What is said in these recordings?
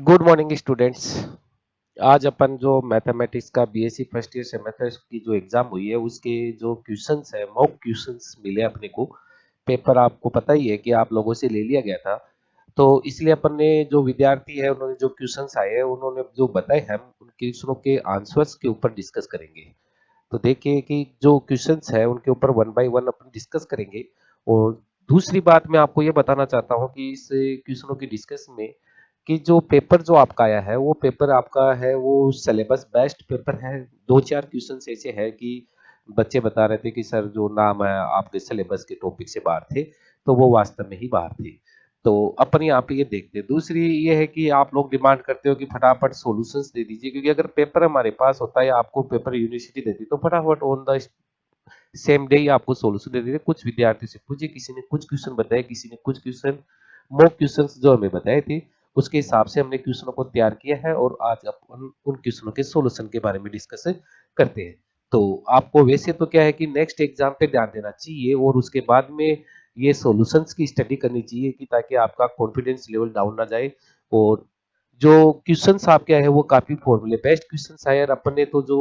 Good morning students. आज अपन जो mathematics का बीएससी फर्स्ट ईयर सेमेस्टर की जो एग्जाम हुई है उसके जो क्वेश्चंस है मॉक क्वेश्चंस मिले अपने को। पेपर आपको पता ही है कि आप लोगों से ले लिया गया था, तो इसलिए अपन ने जो विद्यार्थी है उन्होंने जो क्वेश्चंस आए हैं उन्होंने जो बताए हम उन क्वेश्चनों के आंसर्स के ऊपर डिस्कस करेंगे। तो देखिए कि जो क्वेश्चंस है उनके ऊपर one by one upon discuss करेंगे। और दूसरी बात मैं आपको ये बताना चाहता हूँ कि इस क्वेश्चनों की डिस्कस में कि जो पेपर जो आपका आया है वो पेपर आपका है वो सिलेबस बेस्ड पेपर है। दो चार क्वेश्चन ऐसे हैं कि बच्चे बता रहे थे कि सर जो नाम है आपके सिलेबस के टॉपिक से बाहर थे, तो वो वास्तव में ही बाहर थे। तो अपन यहाँ पे ये देखते हैं। दूसरी ये है कि आप लोग डिमांड करते हो कि फटाफट सॉल्यूशंस दे दीजिए, क्योंकि अगर पेपर हमारे पास होता है आपको पेपर यूनिवर्सिटी देती तो फटाफट ऑन द सेम डे ही आपको सॉल्यूशन दे देते। कुछ विद्यार्थियों से पूछे, किसी ने कुछ क्वेश्चन बताए, किसी ने कुछ क्वेश्चन मॉक क्वेश्चंस जो हमें बताए थे उसके हिसाब से हमने क्वेश्चनों को तैयार किया है और आज अपन उन क्वेश्चनों के सॉल्यूशन के बारे में डिस्कस करते हैं। तो आपको वैसे तो क्या है कि नेक्स्ट एग्जाम पे ध्यान देना चाहिए और उसके बाद में ये सॉल्यूशंस की स्टडी करनी चाहिए कि ताकि आपका कॉन्फिडेंस लेवल डाउन ना जाए। और जो क्वेश्चंस आपके आए हैं वो काफी फॉर्मूले बेस्ड क्वेश्चंस आए और अपन ने तो जो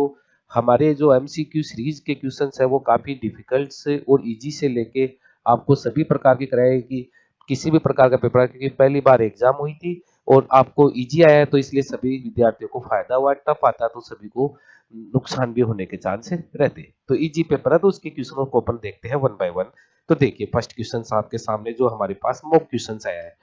हमारे जो एमसीक्यू सीरीज के क्वेश्चंस है वो काफी डिफिकल्ट से और इजी से लेके आपको सभी प्रकार के कराए कि किसी भी प्रकार का पेपर, क्योंकि पहली बार एग्जाम हुई थी और आपको इजी आया है तो इसलिए सभी विद्यार्थियों को फायदा हुआ। टफ आता तो सभी को नुकसान भी होने के चांस रहते हैं। तो इजी पेपर है तो उसके क्वेश्चनों को अपन देखते हैं वन बाय वन। तो देखिए फर्स्ट क्वेश्चन आपके सामने जो हमारे पास मॉक क्वेश्चन आया है,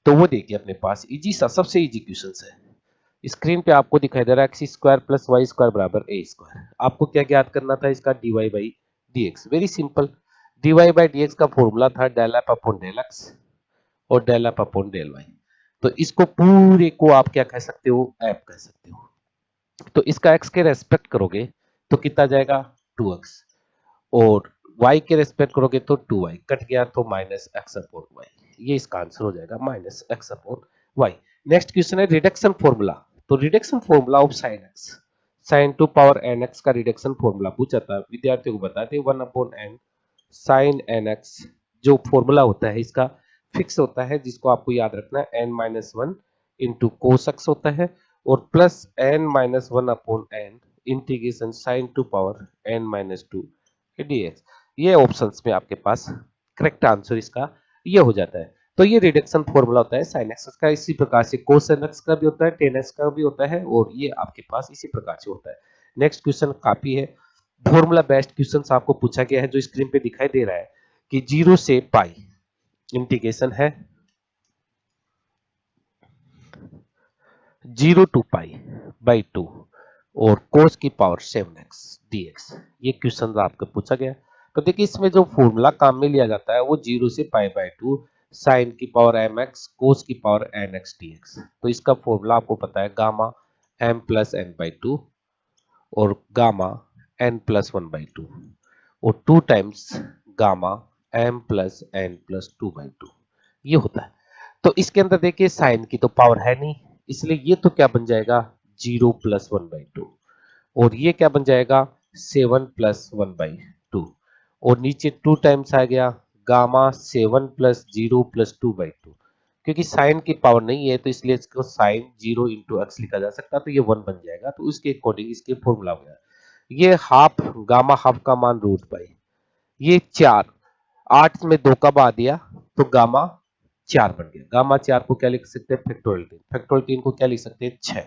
तो वो देखिए अपने पास इजी सा सबसे इजी क्वेश्चन है। स्क्रीन पे आपको दिखाई दे रहा है x square plus y square बराबर ए स्क्वायर। आपको क्या ज्ञात करना था? इसका dy by d x. Very simple. Dy by d x का फॉर्मूला था del f upon del x और del f upon del y. तो इसको पूरे को आप क्या कह सकते हो? एफ कह सकते हो। तो इसका एक्स के रेस्पेक्ट करोगे तो कितना जाएगा? 2x। और y के रेस्पेक्ट करोगे तो 2y कट गया तो माइनस एक्स अपॉन वाई। ये इसका आंसर हो जाएगा minus x upon y. Next question है रिडक्शन फॉर्मूला। तो reduction formula of sine x, sine to power n x का रिडक्शन फॉर्मूला पूछा था। विद्यार्थियों को बताते one upon n sine n x. जो फॉर्मूला होता है इसका फिक्स होता है, जिसको आपको याद रखना है n minus one into cos x होता है और plus n minus one upon n integration sine to power n minus two dx। ये ऑप्शंस में आपके पास करेक्ट आंसर इसका ये हो जाता है। तो ये रिडक्शन फॉर्मूला होता है साइन एक्स का। इसी प्रकार से कोसेन एक्स का भी होता है, टेन एक्स का भी होता है और ये आपके पास इसी प्रकार से होता है। नेक्स्ट क्वेश्चन काफी है फॉर्मूला बेस्ड क्वेश्चन आपको पूछा गया है, जो स्क्रीन पे दिखाई दे रहा है कि जीरो से पाई इंटीग्रेशन है zero to pi by two और कोस की power seven x d x. ये क्वेश्चन आपको पूछा गया। तो देखिए इसमें जो फॉर्मूला काम में लिया जाता है वो जीरो से पाई बाई टू साइन की पावर एम एक्स कोस की power n x d x. तो इसका फॉर्मूला आपको पता है gamma m plus n by two और gamma n plus one by two और two times gamma m plus n plus two by two ये होता है। तो इसके अंदर देखिए साइन की तो पावर है नहीं, इसलिए ये तो क्या बन जाएगा? Zero plus one by two और ये क्या बन जाएगा? Seven plus one by two और नीचे टू टाइम्स आ गया gamma seven plus zero plus two by to. क्योंकि साइन की पावर नहीं है तो इसलिए इसको साइन जीरो इंटू एक्स लिखा जा सकता है, तो ये वन बन जाएगा। तो उसके अकॉर्डिंग इसके फॉर्मूला हो गया। ये हाफ गामा हाफ का मान रूट पाई, ये चार, आठ में दो का बा दिया तो गामा चार बन गया। गामा चार को क्या लिख सकते हैं? फैक्टोरियल तीन। फैक्टोरियल तीन को क्या लिख सकते हैं? छह।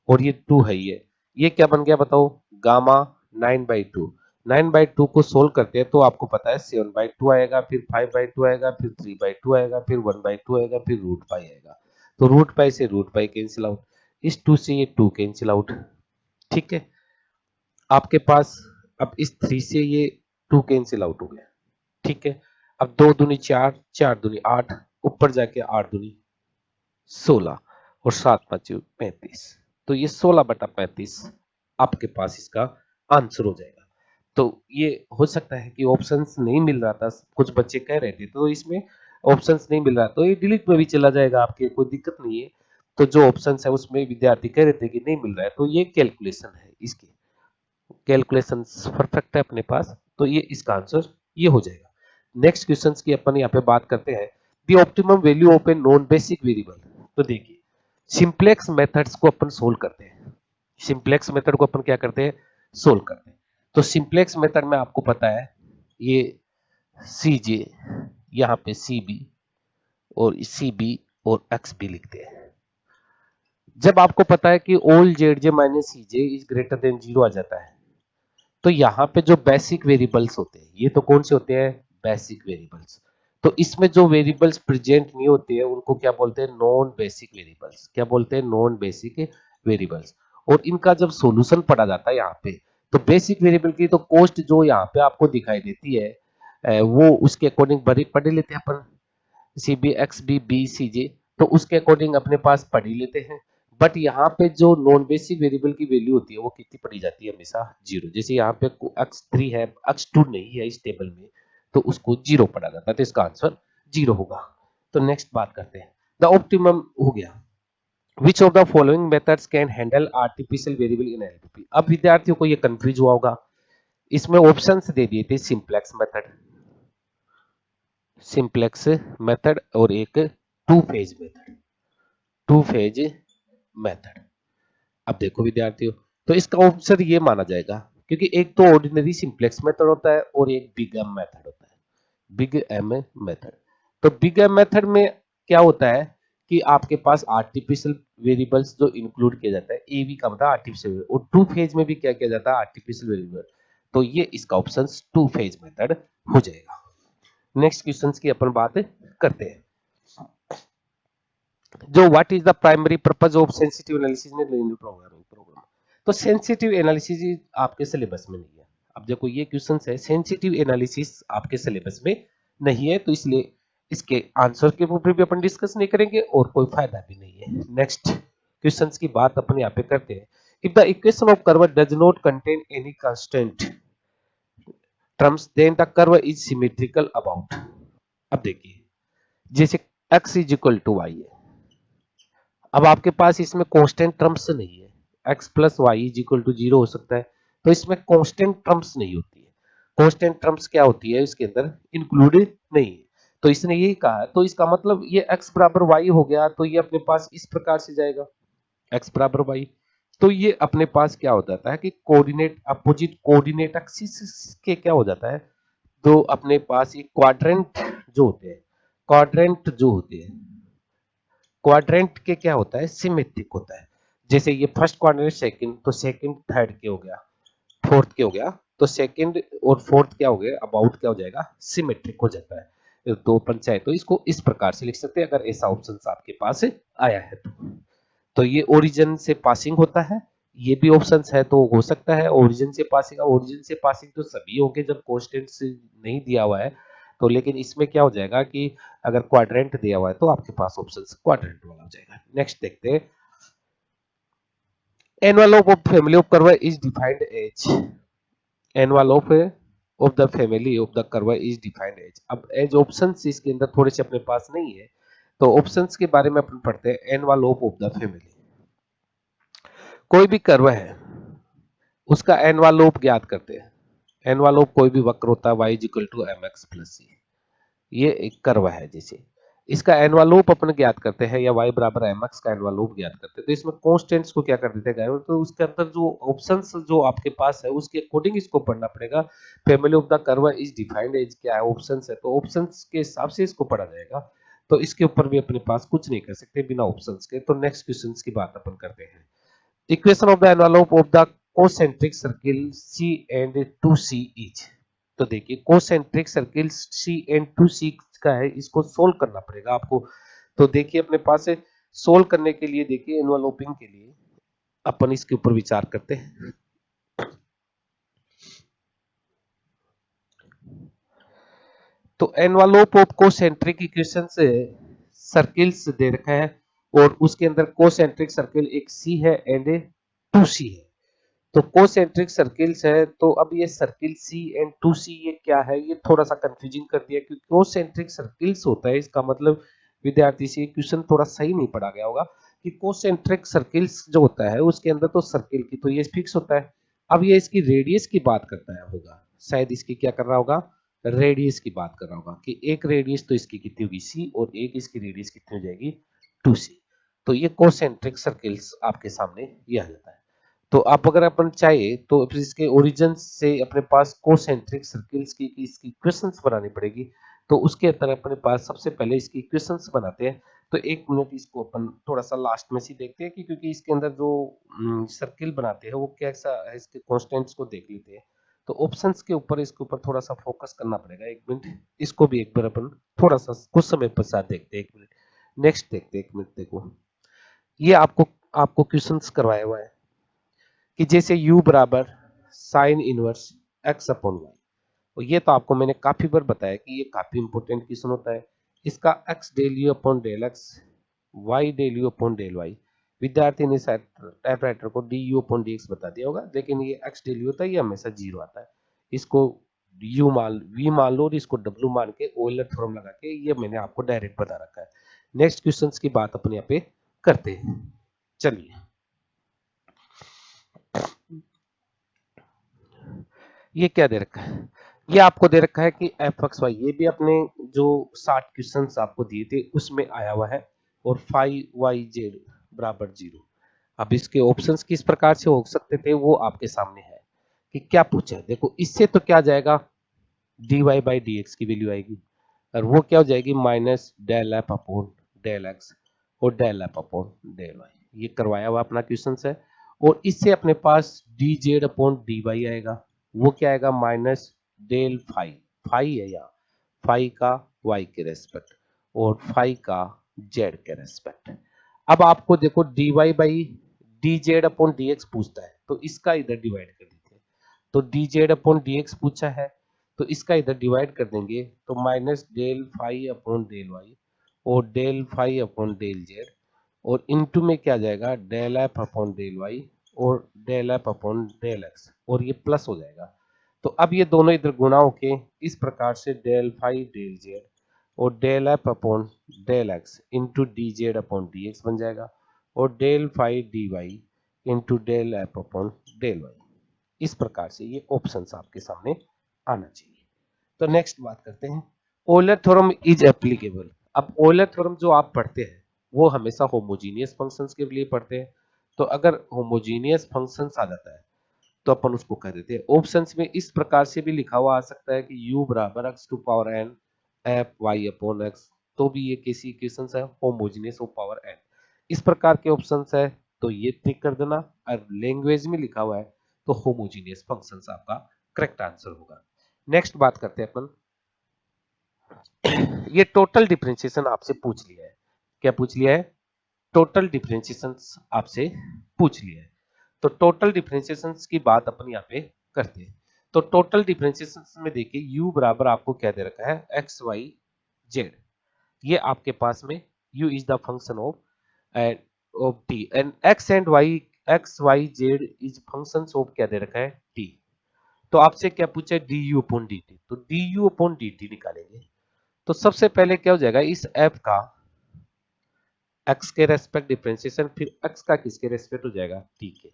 और ये टू है, ये क्या बन गया बताओ? Gamma nine by two. Nine by two को सोल्व करते हैं तो आपको पता है सेवन बाई टू आएगा, फिर फाइव बाई टू आएगा, फिर थ्री बाई टू आएगा, फिर वन बाई टू आएगा, फिर रूट पाई आएगा। तो रूट पाई से रूट पाई कैंसिल आउट, इस टू से ये टू कैंसिल आउट। ठीक है, आपके पास अब इस थ्री से ये टू कैंसिल आउट हो गया। ठीक है, अब दो दूनी चार, चार दूनी आठ, ऊपर जाके आठ दूनी 16 और सात पांच 35। तो ये 16/35 आपके पास इसका आंसर हो जाएगा। तो ये हो सकता है कि ऑप्शंस नहीं मिल रहा था, कुछ बच्चे कह रहे थे तो इसमें ऑप्शंस नहीं मिल रहा, तो ये डिलीट में भी चला जाएगा, आपके कोई दिक्कत नहीं है। तो जो ऑप्शंस है उसमें विद्यार्थी कह रहे थे कि नहीं मिल रहा है, तो ये कैलकुलेशन है, इसकी कैलकुलेशन परफेक्ट है अपने पास, तो ये इसका आंसर ये हो जाएगा। नेक्स्ट क्वेश्चंस की अपन यहाँ पे बात करते हैं। The optimum value of a non basic variable. तो देखिए सिंप्लेक्स मेथड्स को अपन सोल्व करते हैं। सिंप्लेक्स मेथड को अपन क्या करते हैं, सोल्व करते हैं। तो सिंप्लेक्स मेथड में आपको पता है ये सी जे, यहाँ पे सी बी और सी बी और एक्स बी लिखते हैं। जब आपको पता है कि all z j minus c j is greater than zero आ जाता है, तो यहाँ पे जो बेसिक वेरिएबल्स होते हैं, ये तो कौन से होते हैं, बेसिक वेरिएबल्स। तो इसमें जो वेरिएबल्स प्रेजेंट नहीं होते हैं उनको क्या बोलते हैं, नॉन बेसिक वेरिएबल्स। क्या बोलते हैं, नॉन बेसिक वेरिएबल्स। और इनका जब सॉल्यूशन पढ़ा जाता है यहाँ पे, तो बेसिक वेरिएबल की तो कॉस्ट जो यहाँ पे आपको दिखाई देती है वो उसके अकॉर्डिंग पढ़ लेते हैं अपन, C B x B B C j, तो उसके अकॉर्डिंग अपने पास पढ़ ही लेते हैं। बट यहाँ पे जो नॉन बेसिक वेरिएबल की वैल्यू होती है वो कितनी पढ़ी जाती है, हमेशा जीरो। जैसे यहाँ पे x3 है, x2 नहीं है इस टेबल में, तो उसको जीरो पढ़ा जाता है, तो इसका आंसर जीरो होगा। तो नेक्स्ट बात करते हैं, द ऑप्टिमम हो गया। Which of the following methods can handle artificial variable in LPP. अब विद्यार्थियों को ये कंफ्यूज हुआ होगा, इसमें ऑप्शंस दे दिए थे, सिंप्लेक्स मेथड, सिंप्लेक्स मेथड और एक two phase method, two phase method. अब देखो विद्यार्थियों, तो इसका आंसर ये माना जाएगा, क्योंकि एक तो ऑर्डिनरी सिंप्लेक्स मेथड होता है और एक बिग एम मेथड होता है, बिग एम मेथड। तो बिग एम मेथड में क्या होता है कि आपके पास आर्टिफिशियल वेरिएबल्स जो इंक्लूड किया जाता है, ए बी का मतलब आर्टिफिशियल, और टू फेज में भी क्या किया जाता है, आर्टिफिशियल वेरिएबल। तो ये इसका ऑप्शन टू फेज मेथड हो जाएगा। नेक्स्ट क्वेश्चन की अपन बात करते हैं, जो what is the primary purpose of sensitive analysis in linear programming. तो सेंसिटिव एनालिसिस आपके सिलेबस में नहीं है। अब देखो ये क्वेश्चन है, सेंसिटिव एनालिसिस आपके सिलेबस में नहीं है, तो इसलिए इसके आंसर के ऊपर भी अपन डिस्कस नहीं करेंगे और कोई फायदा भी नहीं है। नेक्स्ट क्वेश्चंस की बात अपन यहाँ पे करते हैं। If the equation of curve does not contain any constant terms then the curve is symmetrical about. अब देखिए, जैसे x is equal to y है, अब आपके पास इसमें कांस्टेंट टर्म्स नहीं है, x plus y is equal to zero हो सकता है, तो इसमें कांस्टेंट टर्म्स नहीं होती है। कांस्टेंट टर्म्स क्या होती है इसके अंदर, इंक्लूड नहीं है। तो इसने यही कहा, तो इसका मतलब ये x बराबर वाई हो गया, तो ये अपने पास इस प्रकार से जाएगा, x बराबर वाई। तो ये अपने पास क्या हो जाता है कि कोऑर्डिनेट अपोजिट कोऑर्डिनेट एक्सिस के क्या हो जाता है, तो अपने पास ये क्वाड्रेंट जो होते हैं, क्वाड्रेंट जो होते हैं, क्वाड्रेंट के क्या होता है, सिमेट्रिक होता है। जैसे ये फर्स्ट क्वाड्रेंट सेकंड, तो सेकंड थर्ड के हो गया, फोर्थ के हो गया, तो सेकंड और फोर्थ क्या हो गया, अबाउट क्या हो जाएगा, सिमेट्रिक हो जाता है। तो पंचायत, तो इसको इस प्रकार से लिख सकते हैं अगर ऐसा ऑप्शन आपके पास आया है तो ये ओरिजिन से पासिंग होता है, ये भी ऑप्शन है तो हो सकता है ओरिजिन से पासिंग। ओरिजिन से पासिंग तो सभी होंगे जब कोस्टेंट्स नहीं दिया हुआ है, तो लेकिन इसमें क्या हो जाएगा कि अगर क्वाड्रेंट दिया हुआ है तो आपके पास ऑप्शन क्वाड्रेंट वाला हो जाएगा। नेक्स्ट देखते हैं, envelope of family of curve is defined as, envelope of the family of the curve is defined as. अब एज ऑप्शंस इसके अंदर थोड़े से अपने पास नहीं है, तो ऑप्शंस के बारे में अपन पढ़ते हैं। एनवेलोप ऑफ द फैमिली, कोई भी कर्व है उसका एनवेलोप ज्ञात करते हैं। एनवेलोप कोई भी वक्र होता है y equal to m x plus c, ये एक कर्व है, जैसे इसका एनवेलोप अपन ज्ञात करते हैं, या y बराबर एम एक्स का एनवेलोप ज्ञात करते हैं, तो इसमें कॉन्स्टेंट्स को क्या कर देते हैं, तो उसके अंदर जो ऑप्शंस जो आपके पास है उसके अकॉर्डिंग इसको पढ़ना पड़ेगा। Family of the curve is defined as क्या है, ऑप्शंस है, तो ऑप्शंस के हिसाब से इसको पढ़ा जाएगा। तो इसके ऊपर भी अपने पास कुछ नहीं कर सकते बिना ऑप्शंस के। तो नेक्स्ट क्वेश्चन की बात अपन करते हैं, equation of the envelope of the concentric circle C and 2C is. तो देखिए concentric circle C and 2C का है, इसको सोल्व करना पड़ेगा आपको। तो देखिए अपने पास है, सोल्व करने के लिए देखिए एनवेलोपिंग के लिए अपन इसके ऊपर विचार करते हैं। तो एनवेलोप ऑफ कोसेंट्रिक इक्वेशन से सर्किल्स दे रखा है, और उसके अंदर कोसेंट्रिक सर्किल एक C है एंड 2C है। तो कोसेंट्रिक सर्किल्स है, तो अब ये सर्किल सी एंड टू सी ये क्या है, ये थोड़ा सा कंफ्यूजिंग कर दिया, क्योंकि कोसेंट्रिक सर्किल्स होता है, इसका मतलब विद्यार्थी से क्वेश्चन थोड़ा सही नहीं पढ़ा गया होगा कि कोसेंट्रिक सर्किल्स जो होता है उसके अंदर तो सर्किल की तो ये फिक्स होता है। अब ये इसकी रेडियस की बात करता है होगा, शायद इसकी क्या कर रहा होगा, रेडियस की बात कर रहा होगा कि एक रेडियस तो इसकी कितनी होगी सी, और एक इसकी रेडियस कितनी हो जाएगी 2c। तो ये कोसेंट्रिक सर्किल्स आपके सामने ये आ जाता है। तो आप अगर अपन चाहे तो फिर इसके ओरिजिन से अपने पास कोसेंट्रिक सर्किल्स की इसकी इक्वेशंस बनानी पड़ेगी। तो उसके अंदर अपने पास सबसे पहले इसकी इक्वेशंस बनाते हैं। तो एक मिनट इसको अपन थोड़ा सा लास्ट में से देखते हैं कि क्योंकि इसके अंदर जो सर्किल बनाते हैं वो कैसा है, इसके कॉन्स्टेंट्स को देख लेते हैं। तो ऑप्शंस के ऊपर इसके ऊपर थोड़ा सा फोकस करना पड़ेगा। एक मिनट इसको भी एक बार अपन थोड़ा सा कुछ समय पश्चात देखते हैं। एक मिनट नेक्स्ट देखते हैं। एक मिनट देखो, ये आपको आपको क्वेश्चंस करवाया हुआ है कि जैसे u बराबर sine inverse x upon y. और ये तो आपको मैंने काफी बार बताया कि ये काफी इंपॉर्टेंट क्वेश्चन होता है। इसका x del u upon del x, y del u upon del y। विद्यार्थी ने टाइपराइटर को du अपॉन dx बता दिया होगा, लेकिन ये x डेल u होता है, ये हमेशा जीरो आता है। इसको v मान लो और इसको w मान के ओयलर थ्योरम लगा के ये मैंने आपको डायरेक्ट बता रखा है। नेक्स्ट क्वेश्चंस की बात अपन यहाँ पे करते हैं। चलिए, ये क्या दे रखा है? ये आपको दे रखा है कि एफ एक्स वाई, ये भी अपने जो 60 क्वेश्चंस आपको दिए थे उसमें आया हुआ है। और फाइव वाई जेड बराबर जीरो। अब इसके ऑप्शंस किस प्रकार से हो सकते थे वो आपके सामने है कि क्या पूछा है। देखो, इससे तो क्या जाएगा, dy बाई डी एक्स की वैल्यू आएगी और वो क्या हो जाएगी minus del f upon del x और del f upon del y. ये करवाया हुआ अपना क्वेश्चन है। और इससे अपने पास d z upon d y आएगा। वो क्या आएगा माइनस डेल फाई, फाई है यहाँ, फाई का वाई के रेस्पेक्ट और फाई का जेड के रेस्पेक्ट। अब आपको देखो d y by d z upon d x पूछता है तो इसका इधर डिवाइड कर दीजिए। तो d z upon d x पूछा है तो इसका इधर डिवाइड कर देंगे तो minus del phi upon del y और del phi upon del z और इनटू में क्या जाएगा del f upon del y और del f upon del x और ये प्लस हो जाएगा। तो अब ये दोनों इधर गुणा होके इस प्रकार से डेल फाई डेल जेड और del f upon del x into d z upon d x बन जाएगा और del phi d y into del f upon del y. इस प्रकार से ये ऑप्शंस आपके सामने आना चाहिए। तो नेक्स्ट बात करते हैं, ओलर थ्योरम इज एप्लीकेबल। अब ओलर थ्योरम जो आप पढ़ते हैं वो हमेशा होमोजीनियस फंक्शंस के लिए पढ़ते हैं। तो अगर होमोजीनियस फंक्शंस आ जाता है तो अपन उसको कह देते हैं। ऑप्शंस में इस प्रकार से भी लिखा हुआ आ सकता है कि u बराबर x to power n f y upon x. तो भी ये कैसी इक्वेशंस है, होमोजेनियस ऑफ पावर n। इस प्रकार के ऑप्शंस है तो ये टिक कर देना। और लैंग्वेज में लिखा हुआ है तो होमोजेनियस फंक्शंस आपका करेक्ट आंसर होगा। नेक्स्ट बात करते हैं अपन, ये टोटल डिफरेंशिएशन आपसे पूछ लिया है। क्या पूछ लिया है? टोटल डिफरेंशिएशन आपसे पूछ लिया है। तो टोटल डिफरेंशिएशन की बात अपन यहाँ पे करते हैं। तो टोटल डिफरेंशिएशन में देखिए u बराबर आपको क्या दे रखा है एक्स वाई जेड। ये आपके पास में u is the function of and of t and x y z is functions of क्या दे रखा है t। तो आपसे क्या पूछा है du अपॉन dt। तो du अपॉन dt निकालेंगे तो सबसे पहले क्या हो जाएगा इस f का x के रेस्पेक्ट डिफरेंशिएशन, फिर x का किसके रेस्पेक्ट हो जाएगा t के,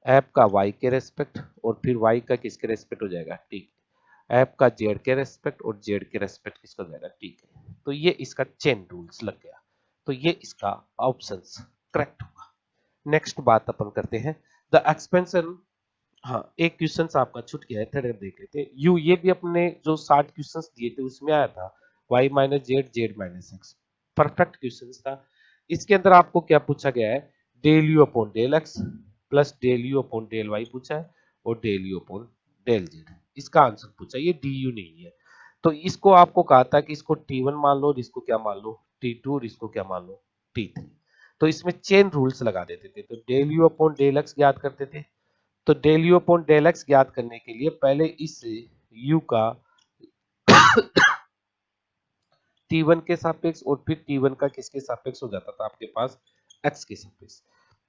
एफ का y के रेस्पेक्ट और फिर y का किसके रेस्पेक्ट हो जाएगा t के, एफ का z के रेस्पेक्ट और z के रेस्पेक्ट किसका हो जाएगा t के। तो ये इसका चेन रूल्स लग गया। तो ये इसका ऑप्शंस करेक्ट होगा। नेक्स्ट बात अपन करते हैं द एक्सपेंशन। हाँ, एक क्वेश्चन आपका छूट गया है, थोड़ा देख लेते हैं। यू ये भी अपने जो 60 क्वेश्चंस दिए थे उसमें आया था y minus z z minus x. Perfect question था। इसके अंदर आपको क्या पूछा गया है, del u upon del x plus del u upon del y पूछा है और del u upon del z इसका आंसर पूछा है। ये डी यू नहीं है। तो इसको आपको कहा था कि इसको T1 मान लो और इसको क्या मान लो T2 और इसको क्या मान लो T3। तो इसमें चेन रूल्स लगा देते थे। तो del u upon del x ज्ञात करते थे। तो del u upon del x ज्ञात करने के लिए पहले इस u का T1 के सापेक्ष और फिर T1 का किसके सापेक्ष हो जाता था आपके पास x के सापेक्ष।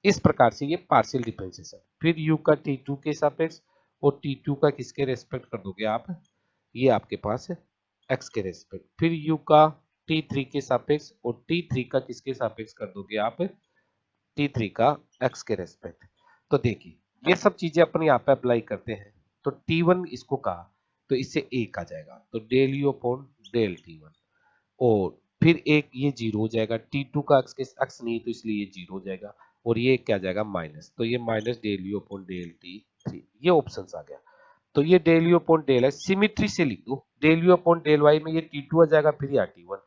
इस प्रकार से ये पार्शियल डिफरेंशिएशन, फिर u का T2 के सापेक्ष और T2 का किसके रेस्पेक्ट कर दोगे आप, ये आपके पास है x के रेस्पेक्ट, फिर u का T3 के सापेक्ष और T3 का किसके सापेक्ष कर दोगे आप, T3 का x के रेस्पेक्ट। तो देखिए ये सब चीजें अपन यहाँ पे अप्लाई करते हैं। तो T1 इसको कहा तो इससे एक आ जाएगा तो del u upon del T1 और फिर एक ये जीरो हो जाएगा, T2 का एक्स नहीं है तो इसलिए ये जीरो हो जाएगा, और ये क्या जाएगा माइनस, तो ये minus del u upon del T3, ये ऑप्शन आ गया। तो ये डेल यू अपॉन डेल है, सिमिट्री से लिख दो, del u upon del y में ये T2 आ जाएगा, फिर यहाँ T1,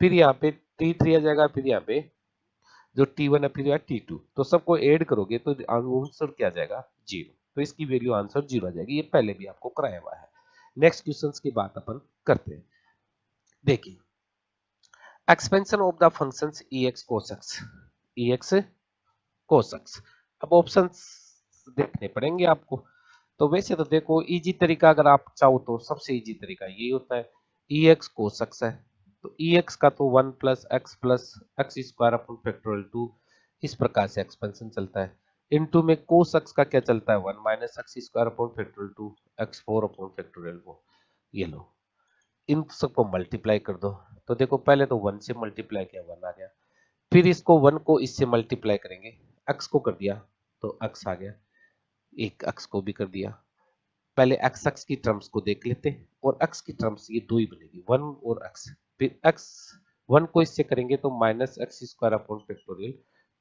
फिर यहाँ पे T3 आ जाएगा, फिर यहाँ पे जो T1 है, फिर यहाँ T2, तो सबको ऐड करोगे तो आंसर क्या आ जाएगा, जीरो। तो इसकी वैल्यू आंसर जीरो आ जाएगी, ये पहले भी आपको कराया हुआ है। नेक्स्ट क्वेश्चन की बात अपन करते हैं। देखिए, expansion of the functions ex cos x, ex cos x, अब ऑप्शंस देखने पड़ेंगे आपको। तो वैसे तो देखो, इजी तरीका अगर आप चाहो तो सबसे इजी तरीका यही होता है, ex cos x है, तो ex का तो 1 plus x square upon factorial 2, इस प्रकार से एक्सपेंशन चलता है। इनटू में cos x का क्या चलता है, 1 minus x square upon factorial 2 x 4 upon factorial 4, ये लो, इन सबको मल्टीप्लाई कर दो। तो देखो, पहले तो 1 से मल्टीप्लाई किया 1 आ गया, फिर इसको 1 को इससे मल्टीप्लाई करेंगे, x को कर दिया तो x आ गया, एक x को भी कर दिया। पहले x x की टर्म्स को देख लेते हैं, और x की टर्म्स ये दो ही बनेगी, 1 और x, फिर x 1 को इससे करेंगे तो minus x square upon factorial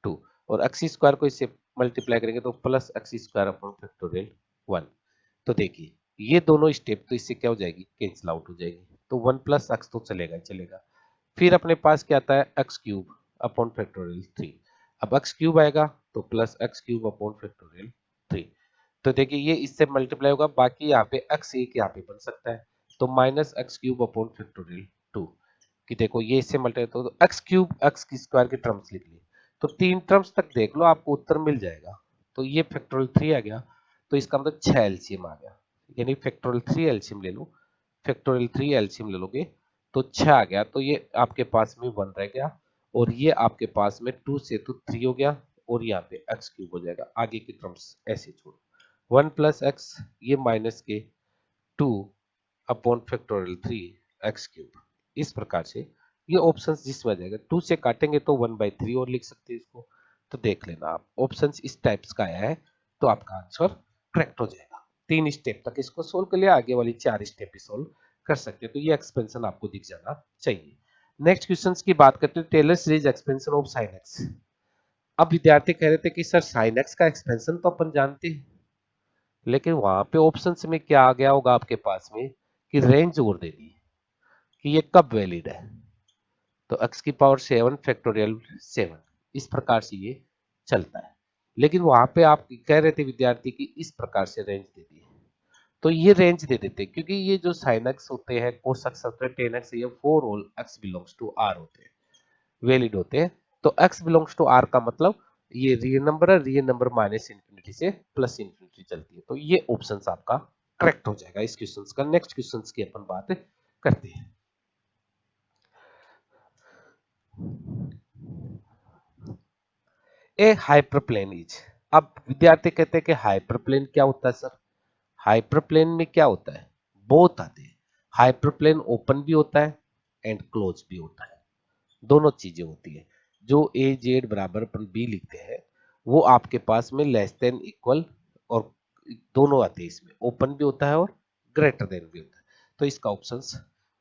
2, और x स्क्वायर को इससे मल्टीप्लाई करेंगे तो plus x square upon factorial 1। तो देखिए, ये दोनों स्टेप तो इससे क्या हो जाएगी, कैंसिल आउट हो जाएगी, तो 1 प्लस एक्स तो चलेगा ही चलेगा। फिर अपने पास क्या आता है, एक्स क्यूब अपॉन फैक्टोरियल 3, अब एक्स क्यूब आएगा तो plus x cube upon factorial 3। तो देखिए, ये इससे मल्टीप्लाई होगा, बाकी यहाँ पे एक्स एक यहाँ पे बन सकता है, तो minus x cube upon factorial 2, कि देखो ये इससे मल्टीप्लाई, तो एक्स क्यूब एक्स की स्क्वायर की टर्म्स लिख ली, तो 3 टर्म्स तक देख लो, आपको उत्तर मिल जाएगा। तो ये फैक्टोरियल 3 आ गया, तो इसका मतलब 6 एलसीएम आ गया, यानी फैक्टोरियल 3 एलसीएम ले लो, फैक्टोरियल 3 एलसीएम ले लोगे तो 6 आ गया, तो ये आपके पास में 1 रह गया, और ये आपके पास में 2 से तो 3 हो गया, और यहाँ पे एक्स क्यूब हो जाएगा, आगे की टर्म्स ऐसे छोड़ो, 1 प्लस एक्स, ये माइनस के 2 अपॉन फैक्टोरियल 3 एक्स क्यूब, इस प्रकार से ये ऑप्शंस जिसमें आ जाएगा, 2 से काटेंगे तो 1/3 और लिख सकते हैं इसको। तो देख लेना आप, ऑप्शंस इस टाइप्स का आया है, तो आपका आंसर करेक्ट हो जाएगा। 3 स्टेप तक इसको सोल्व कर लिया, आगे वाली 4 स्टेप भी सोल्व कर सकते हैं, तो ये एक्सपेंशन आपको दिख जाना चाहिए। नेक्स्ट क्वेश्चन की बात करते हैं, Taylor series expansion of sine x. अब विद्यार्थी कह रहे थे कि सर साइन एक्स का एक्सपेंशन तो अपन जानते हैं, लेकिन वहां पे ऑप्शंस में क्या आ गया होगा आपके पास में, कि रेंज और दे दी कि ये कब वैलिड है, तो x की पावर 7 फैक्टोरियल 7, इस प्रकार से ये चलता है। लेकिन वहां पे आप कह रहे थे विद्यार्थी कि इस प्रकार से रेंज दे दी, तो ये रेंज दे देते, क्योंकि ये जो साइन एक्स होते हैं, कोस एक्स होते हैं, टेन एक्स, ये for all x belongs to R होते हैं, वैलिड होते हैं। तो x बिलोंग्स टू r का मतलब ये रियल नंबर है, रियल नंबर माइनस इंफिनिटी से प्लस इंफिनिटी चलती है, तो ये ऑप्शन आपका करेक्ट हो जाएगा इस क्वेश्चन का। नेक्स्ट क्वेश्चन की अपन बात करते हैं। ए हाइपरप्लेन इज, अब विद्यार्थी कहते हैं कि हाइपरप्लेन क्या होता है सर, हाइपरप्लेन में क्या होता है, बोथ आते हैं, हाइपरप्लेन ओपन भी होता है एंड क्लोज भी होता है, दोनों चीजें होती है। जो ए जेड बराबर अपन बी लिखते हैं, वो आपके पास में लेस देन इक्वल, और दोनों आते हैं इसमें, ओपन भी होता है और ग्रेटर देन भी होता है, तो इसका ऑप्शन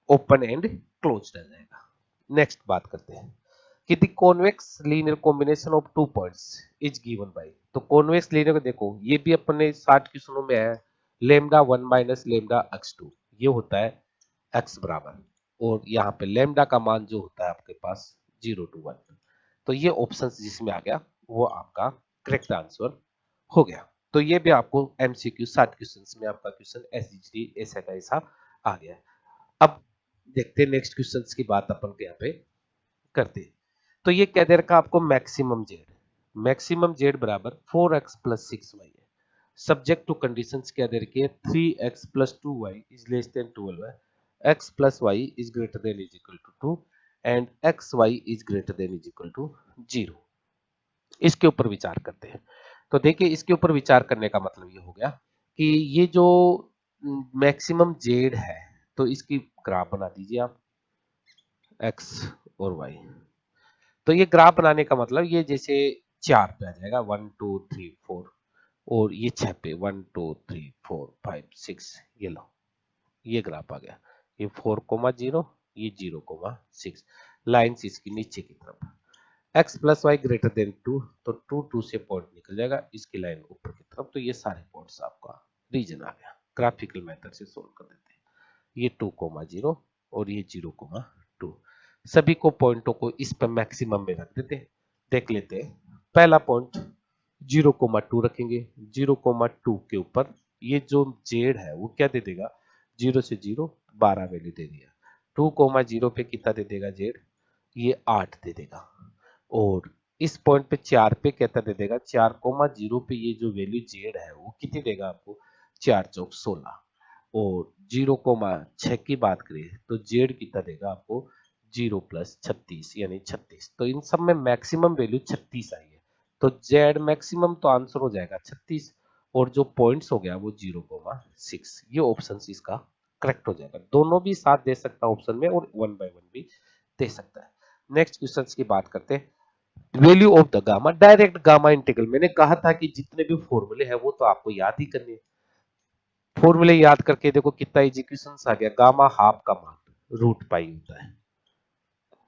ओपन एंड क्लोज आ जाएगा। नेक्स्ट बात करते हैं कि the convex linear combination of two points is given by, तो कॉन्वेक्स लीनियर को देखो, ये भी अपने 60 क्वेश्चनों में है, लेमडा 1 माइनस लेमडा x2, ये होता है x बराबर, और यहाँ पे लेमडा का मान जो होता है आपके पास 0 to 1, तो ये ऑप्शन जिसमें आ गया वो आपका करेक्ट आंसर हो गया। तो ये भी आपको एमसीक्यू 60 क्वेश्चन में आपका क्वेश्चन एसजी ऐसा का ऐसा आ गया। अब देखते हैं नेक्स्ट क्वेश्चन की बात अपन के यहाँ पे करते हैं। तो ये क्या दे रखा आपको, मैक्सिमम जेड बराबर 4x प्लस 6y है, सब्जेक्ट टू कंडीशंस क्या दे रखी है, 3x plus 2y is less than 12 है, x plus y is greater than is equal to 2 and xy is greater than is equal to 0। इसके ऊपर विचार करते हैं। तो देखिए, इसके ऊपर विचार करने का मतलब ये हो गया कि ये जो मैक्सिमम जेड है, तो इसकी ग्राफ बना दीजिए आप, x और y, तो ये ग्राफ बनाने का मतलब ये जैसे 4 पे आ जाएगा, 1 2 3 4, और ये 6 पे 1 2 3 4 5 6, ये लो, ये ग्राफ आ गया, ये 4 कोमा 0, ये 0 कोमा 6। लाइन्स इसकी नीचे की तरफ। x plus y greater than 2, तो 2 से पॉइंट निकल जाएगा, इसकी लाइन ऊपर की तरफ। तो ये सारे पॉइंट्स आपका रीजन आ गया। ग्राफिकल मेथड से सोल्व कर देते हैं। ये 2,0 और ये 0,2, सभी को पॉइंटों को इस पर मैक्सिमम में रख देते हैं। देख लेते हैं। पहला पॉइंट 0,2 रखेंगे। 0,2 के ऊपर ये जो जेड है वो क्या दे देगा, 0 से 0 12 वैल्यू दे दिया। 2,0 पे कितना दे देगा जेड, ये 8 दे देगा। और इस पॉइंट पे 4 पे कितना दे देगा, 4,0 पे ये जो वैल्यू जेड है वो कितनी देगा आपको, 4 चौक 16। और 0,6 की बात करें तो जेड कितना देगा आपको, 0 प्लस 36 यानी 36। तो इन सब में मैक्सिमम वैल्यू 36 आई है, तो जेड मैक्सिमम तो आंसर हो जाएगा 36। और जो पॉइंट्स हो गया वो 0,6। ये ऑप्शन इसका करेक्ट हो जाएगा। दोनों भी साथ दे सकता है ऑप्शन में और 1 बाय 1 भी दे सकता है। नेक्स्ट क्वेश्चन की बात करते हैं। Value of the gamma, direct gamma integral. मैंने कहा था कि जितने भी फॉर्मूले हैं वो तो आपको याद ही करने हैं। फॉर्मूले याद करके देखो कितना इजी क्वेश्चन आ गया। गामा हाफ का मान रूट पाई होता है।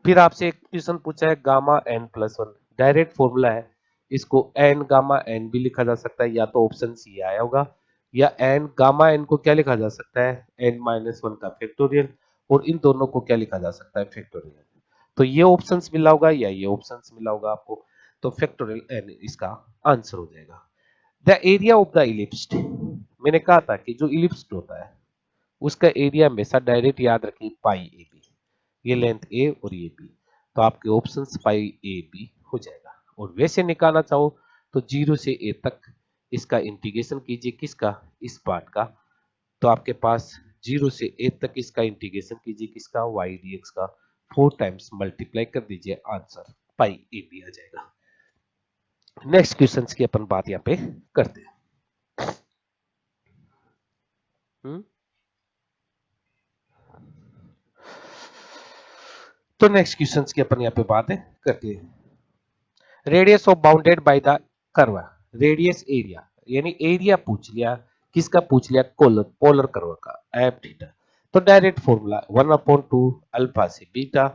फिर आपसे एक क्वेश्चन पूछा है gamma n plus one, direct formula है। इसको एन गामा एन भी लिखा जा सकता है, या तो ऑप्शन सी आया होगा, या एन गामा एन को क्या लिखा जा सकता है, एन माइनस वन का फैक्टोरियल। और इन दोनों को क्या लिखा जा सकता है, फैक्टोरियल। तो ये ऑप्शंस मिला होगा या ये ऑप्शंस मिला होगा आपको, तो फैक्टोरियल एन इसका आंसर हो जाएगा। The area of the ellipse, मैंने कहा था कि जो इलिप्स होता है उसका एरिया हमेशा डायरेक्ट याद रखिए पाई ए बी। ये लेंथ ए और ये बी, तो आपके ऑप्शंस पाई ए बी हो जाएगा। और वैसे निकालना चाहो तो 0 से ए तक इसका इंटीग्रेशन कीजिए, किसका, इस पार्ट का। तो आपके पास 0 से ए तक इसका इंटीग्रेशन कीजिए, किसका, वाई डी एक्स का। 4 टाइम्स मल्टीप्लाई कर दीजिए, आंसर पाई ए बी आ जाएगा। नेक्स्ट क्वेश्चन की अपन बात यहाँ पे करते हैं। तो नेक्स्ट क्वेश्चन की अपन यहाँ पे बात करते हैं। Radius of bounded by the curve, radius area यानी एरिया पूछ लिया, किसका पूछ लिया, पोलर पोलर कर्व का, एफ थीटा। तो डायरेक्ट फॉर्मूला 1/2 अल्फा से beta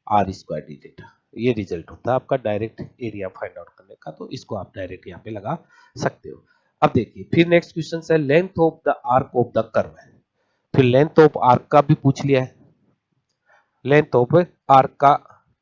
r square d theta. ये रिजल्ट होता है आपका डायरेक्ट एरिया फाइंड आउट करने का, तो इसको आप डायरेक्ट यहाँ पे लगा सकते हो। अब देखिए फिर नेक्स्ट क्वेश्चन है length of the arc of the curve है। फिर लेंथ ऑफ आर्क का भी पूछ लिया है। लेंथ ऑफ आर्क का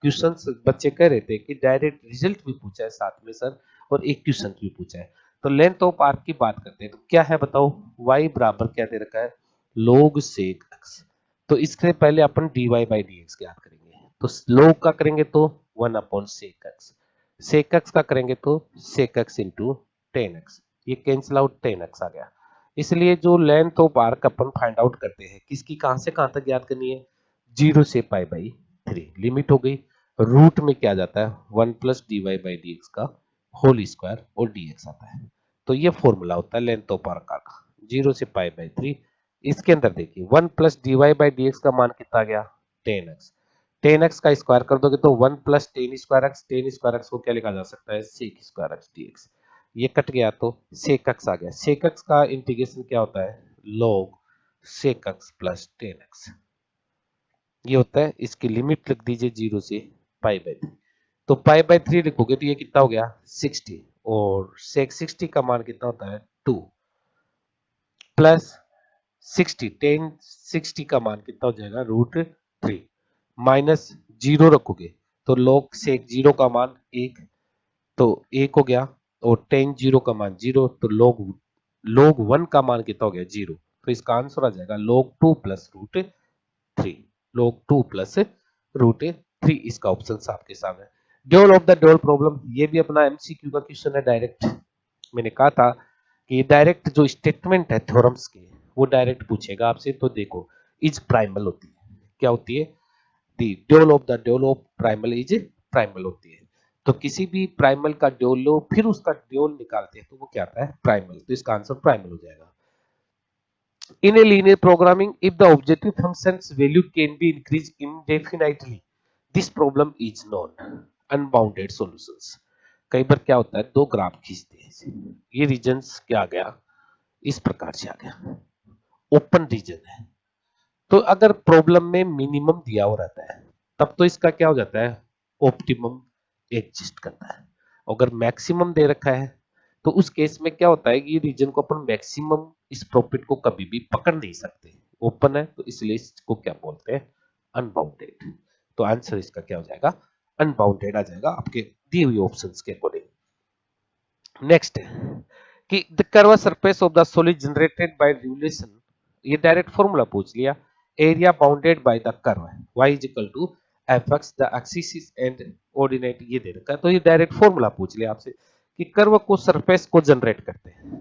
क्वेश्चन बच्चे कह रहे थे कि डायरेक्ट रिजल्ट भी पूछा है साथ में सर, और एक क्वेश्चन भी पूछा है। तो लेंथ ऑफ आर्क की बात करते हैं तो क्या है बताओ, y बराबर क्या दे रखा है, log sec x। तो इससे पहले अपन dy बाई dx याद करेंगे, तो log का करेंगे तो 1/sec x, sec x का करेंगे तो sec x इंटू 10x। ये कैंसिल आउट 10x आ गया। इसलिए जो length of arc upon find out करते हैं किसकी, कहां से कहां तक याद करनी है, 0 से पाई बाई 3 लिमिट हो गई। रूट में क्या जाता है, 1 plus d y by d x का होल स्क्वायर और dx आता है। तो ये फॉर्मूला होता है लेंथ ऑफ आर्क का, 0 से पाई बाई 3। इसके अंदर देखिए 1 plus d y by d x का मान कितना आ गया, 10x। 10x का स्क्वायर कर दोगे तो 1 plus ten square x, ten square x को क्या लिखा जा सकता है, सेक स्क्वायर एक्स dx। ये कट गया तो सेक एक्स आ गया। सेक एक्स का इंटीग्रेशन क्या होता है, log सेक एक्स प्लस 10x। ये होता है, इसकी लिमिट लिख दीजिए 0 से पाई बाई 3। तो पाई बाई 3 लिखोगे तो ये कितना हो गया 60, और सेक 60 का मान कितना होता है 2 प्लस 60, 10 60 का मान कितना हो जाएगा √3 माइनस 0 रखोगे तो log सेक 0 का मान 1, तो 1 हो गया। और 10 0 का मान 0, तो log 1 का मान कितना हो गया 0। तो इसका आंसर आ जाएगा log 2 प्लस √3, log 2 प्लस √3। इसका ऑप्शन आपके सामने। Dual of the dual problem, ये भी अपना एमसीक्यू का क्वेश्चन है डायरेक्ट। मैंने कहा था कि डायरेक्ट जो स्टेटमेंट है थ्योरम्स के वो डायरेक्ट पूछेगा आपसे। तो देखो इज प्राइमल होती है, क्या होती है, the dual of the dual of primal is primal होती है। तो किसी भी प्राइमल का ड्यूल लो फिर उसका ड्यूल निकालते हैं तो वो क्या आता है, प्राइमल। तो इसका आंसर प्राइमल हो जाएगा। In a linear programming, if the objective function's value can be increased indefinitely, this problem is known unbounded solutions। कई बार क्या होता है, दो ग्राफ खींचते हैं, ये रीजन्स क्या आ गया, इस प्रकार से आ गया, ओपन रीजन है। तो अगर प्रॉब्लम में मिनिमम दिया हो रहता है तब तो इसका क्या हो जाता है, ऑप्टिमम एग्जिस्ट करता है। अगर मैक्सिमम दे रखा है तो उस केस में क्या होता है कि रीजन को अपन मैक्सिमम इस प्रॉफिट को कभी भी पकड़ नहीं सकते, ओपन है, तो इसलिए इसको क्या बोलते हैं, अनबाउंडेड। तो आंसर इसका क्या हो जाएगा, अनबाउंडेड आ जाएगा आपके दी हुई ऑप्शंस के अकॉर्डिंग। नेक्स्ट है कि the curve surface of the solid generated by revolution, ये डायरेक्ट फॉर्मूला पूछ लिया। Area bounded by the curve y is equal to f x, the axis and coordinate ये दे रखा है, तो ये डायरेक्ट फॉर्मूला पूछ लिया आपसे कि कर्व को सरफेस को जनरेट करते हैं।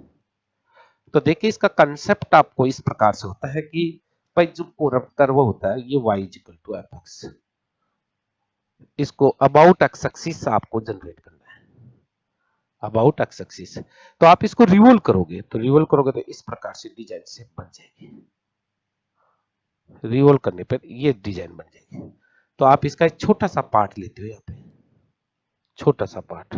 तो देखिए इसका कंसेप्ट आपको इस प्रकार से होता है कि भाई जो कर्व होता है ये y is equal to f x, इसको अबाउट एक्स एक्सिस आपको जनरेट करना है, अबाउट एक्स एक्सिस। तो आप इसको रिवोल्व करोगे, तो रिवोल्व करोगे तो इस प्रकार से डिजाइन शेप बन जाएगी, रिवोल्व करने पर ये डिजाइन बन जाएगी। तो आप इसका एक छोटा सा पार्ट लेते हो यहाँ पे, छोटा सा पार्ट,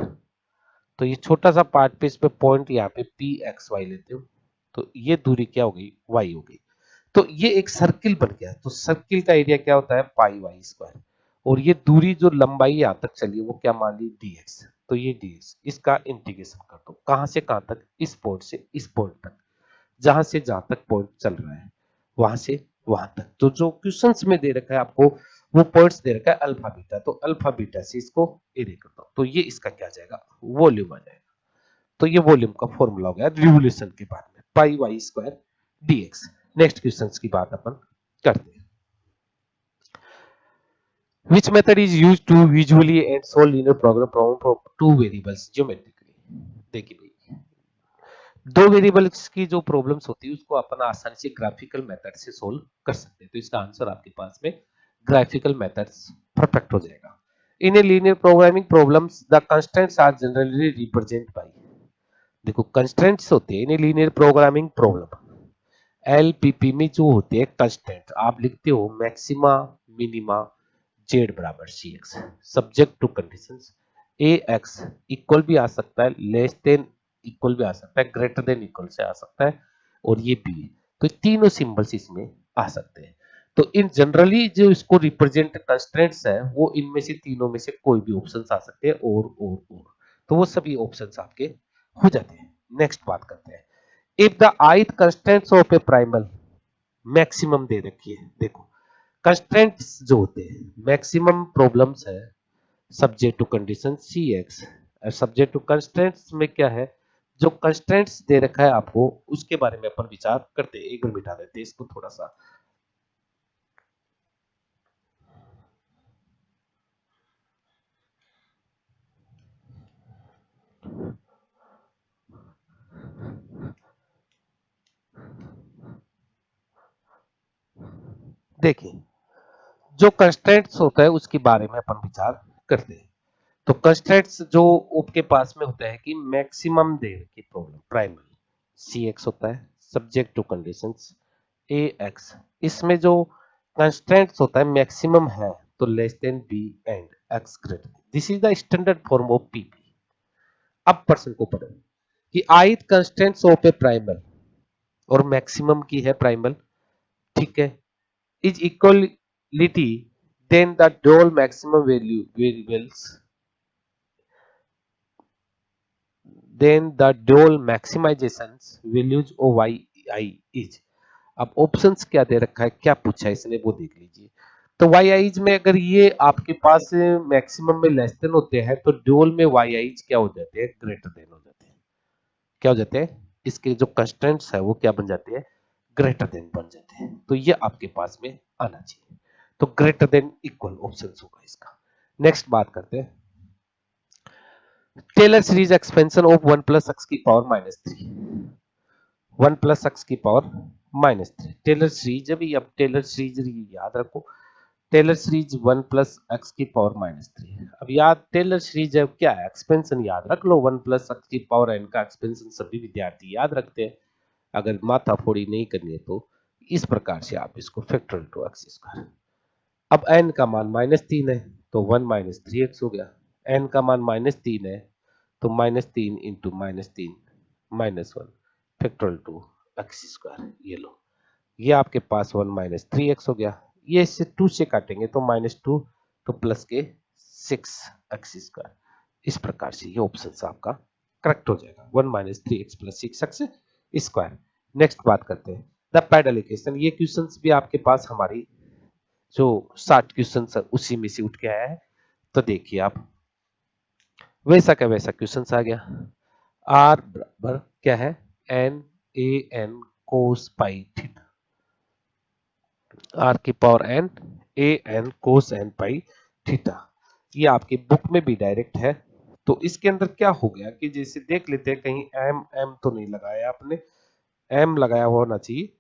तो ये छोटा सा पार्ट पे इस पे पॉइंट यहाँ पे पी एक्स वाई लेते हो, तो ये दूरी क्या हो गई, वाई हो गई। तो ये एक सर्किल बन गया, तो सर्किल का एरिया क्या होता है, पाई वाई स्क्वायर, और ये दूरी जो लंबाई यहाँ तक चली वो क्या मान ली, dx। तो ये dx, इसका इंटीग्रेशन कर दो, कहां से कहां तक, इस पॉइंट से इस पॉइंट तक, जहां से जहां तक पॉइंट चल रहा है वहां से वहां तक। तो जो क्वेश्चंस में दे रखा है आपको वो पॉइंट्स दे रखा है अल्फा बीटा, तो अल्फा बीटा से इसको एरे कर दो, तो ये इसका क्या आ जाएगा, वॉल्यूम आ जाएगा। तो ये वॉल्यूम का फॉर्मूला हो गया रिवोल्यूशन के बाद में, pi y square dx। Next questions की बात अपन करते हैं। Which method is used to visually and solve linear program problem from two variables geometrically? देखिए भाई, दो वेरिएबल्स की जो प्रॉब्लम्स होती है उसको अपन आसानी से ग्राफिकल मेथड से सोल्व कर सकते हैं, तो इसका आंसर आपके पास में ग्राफिकल मेथड्स परफेक्ट हो जाएगा। In a linear programming problems the constraints are generally represent by, देखो कंस्ट्रेंट्स होते हैं in a linear programming problem, LPP में जो होते हैं कंस्ट्रेंट आप लिखते हो मैक्सिमा, मिनिमा, जेड बराबर सी x, subject to conditions, a x equal भी आ सकता है, लेस देन इक्वल भी आ सकता है, ग्रेटर देन इक्वल से आ सकता है, और ये बी, तो तीनों सिंबल्स इसमें आ सकते हैं। तो इन जनरली जो इसको रिप्रेजेंट कंस्ट्रेंट्स है वो इनमें से तीनों में से कोई भी ऑप्शंस आ सकते हैं, और तो वो सभी ऑप्शंस आपके हो जाते हैं। नेक्स्ट बात करते हैं, if the ith constraints of a primal, maximum दे रखी है, देखो कंस्ट्रेंट्स जो होते हैं मैक्सिमम प्रॉब्लम्स है subject to condition C x, subject to constraints में क्या है, जो कंस्ट्रेंट्स दे रखा है आपको उसके बारे में अपन विचार करते हैं। एक बार मिटा देते हैं इसको थोड़ा सा, देखिए जो कंस्ट्रेंट्स होता है उसके बारे में अपन विचार करते हैं। तो कंस्ट्रेंट्स जो आपके पास में होता है कि मैक्सिमम दे की प्रॉब्लम प्राइमल सी एक्स होता है, subject to conditions a x, इसमें जो कंस्ट्रेंट्स होता है मैक्सिमम है तो less than b and x greater, this is the standard form of PP. अब पर्सन को पढ़ो कि ith constraints of a primal और मैक्सिमम की है प्राइमल, ठीक है, is equality, then the dual maximum value variables, then the dual maximizations values of yi is। अब ऑप्शंस क्या दे रखा है, क्या पूछा है इसने वो देख लीजिए। तो वाई आईज में अगर ये आपके पास मैक्सिमम में लेस देन होते हैं तो ड्यूल में वाई आईज क्या हो जाते हैं, ग्रेटर देन हो जाते हैं। क्या हो जाते हैं, इसके जो कंस्टेंट्स है वो क्या बन जाते हैं, ग्रेटर देन बन जाते हैं। तो ये आपके पास में आना चाहिए, तो ग्रेटर देन इक्वल ऑप्शन होगा इसका। नेक्स्ट बात करते हैं, Taylor series expansion of one plus x की power minus three, one plus x की power minus three, Taylor series, अभी अब टेलर सीरीज याद रखो, Taylor series one plus x की पावर माइनस थ्री। अब याद टेलर सीरीज अब क्या है, एक्सपेंशन याद रख लो, वन प्लस एक्स की पावर एन का एक्सपेंशन सभी विद्यार्थी याद रखते हैं, अगर माथा फोड़ी नहीं करनी है तो इस प्रकार से आप इसको फैक्टोरियल टू एक्स स्क्वायर। अब n का मान माइनस तीन है तो वन माइनस थ्री एक्स हो गया, n का मान माइनस तीन है तो माइनस तीन इंटू माइनस तीन minus one factorial two x square, ये लो, ये आपके पास वन माइनस थ्री एक्स हो गया, ये इससे टू से काटेंगे तो माइनस टू तो प्लस के 6x²। इस प्रकार से ये ऑप्शन आपका करेक्ट हो जाएगा, 1 - 3x + 6x²। नेक्स्ट बात करते हैं द पैडल इक्वेशन। ये क्वेश्चंस भी आपके पास हमारी जो 60 क्वेश्चन उसी में से उठ के आया है। तो देखिए आप, वैसा का वैसा क्वेश्चन आ गया। आर बराबर क्या है, n a n cos pi theta, r की power n a n cos n pi theta. ये आपकी बुक में भी डायरेक्ट है। तो इसके अंदर क्या हो गया कि जैसे देख लेते हैं, कहीं एम एम तो नहीं लगाया आपने, एम लगाया हुआ होना चाहिए।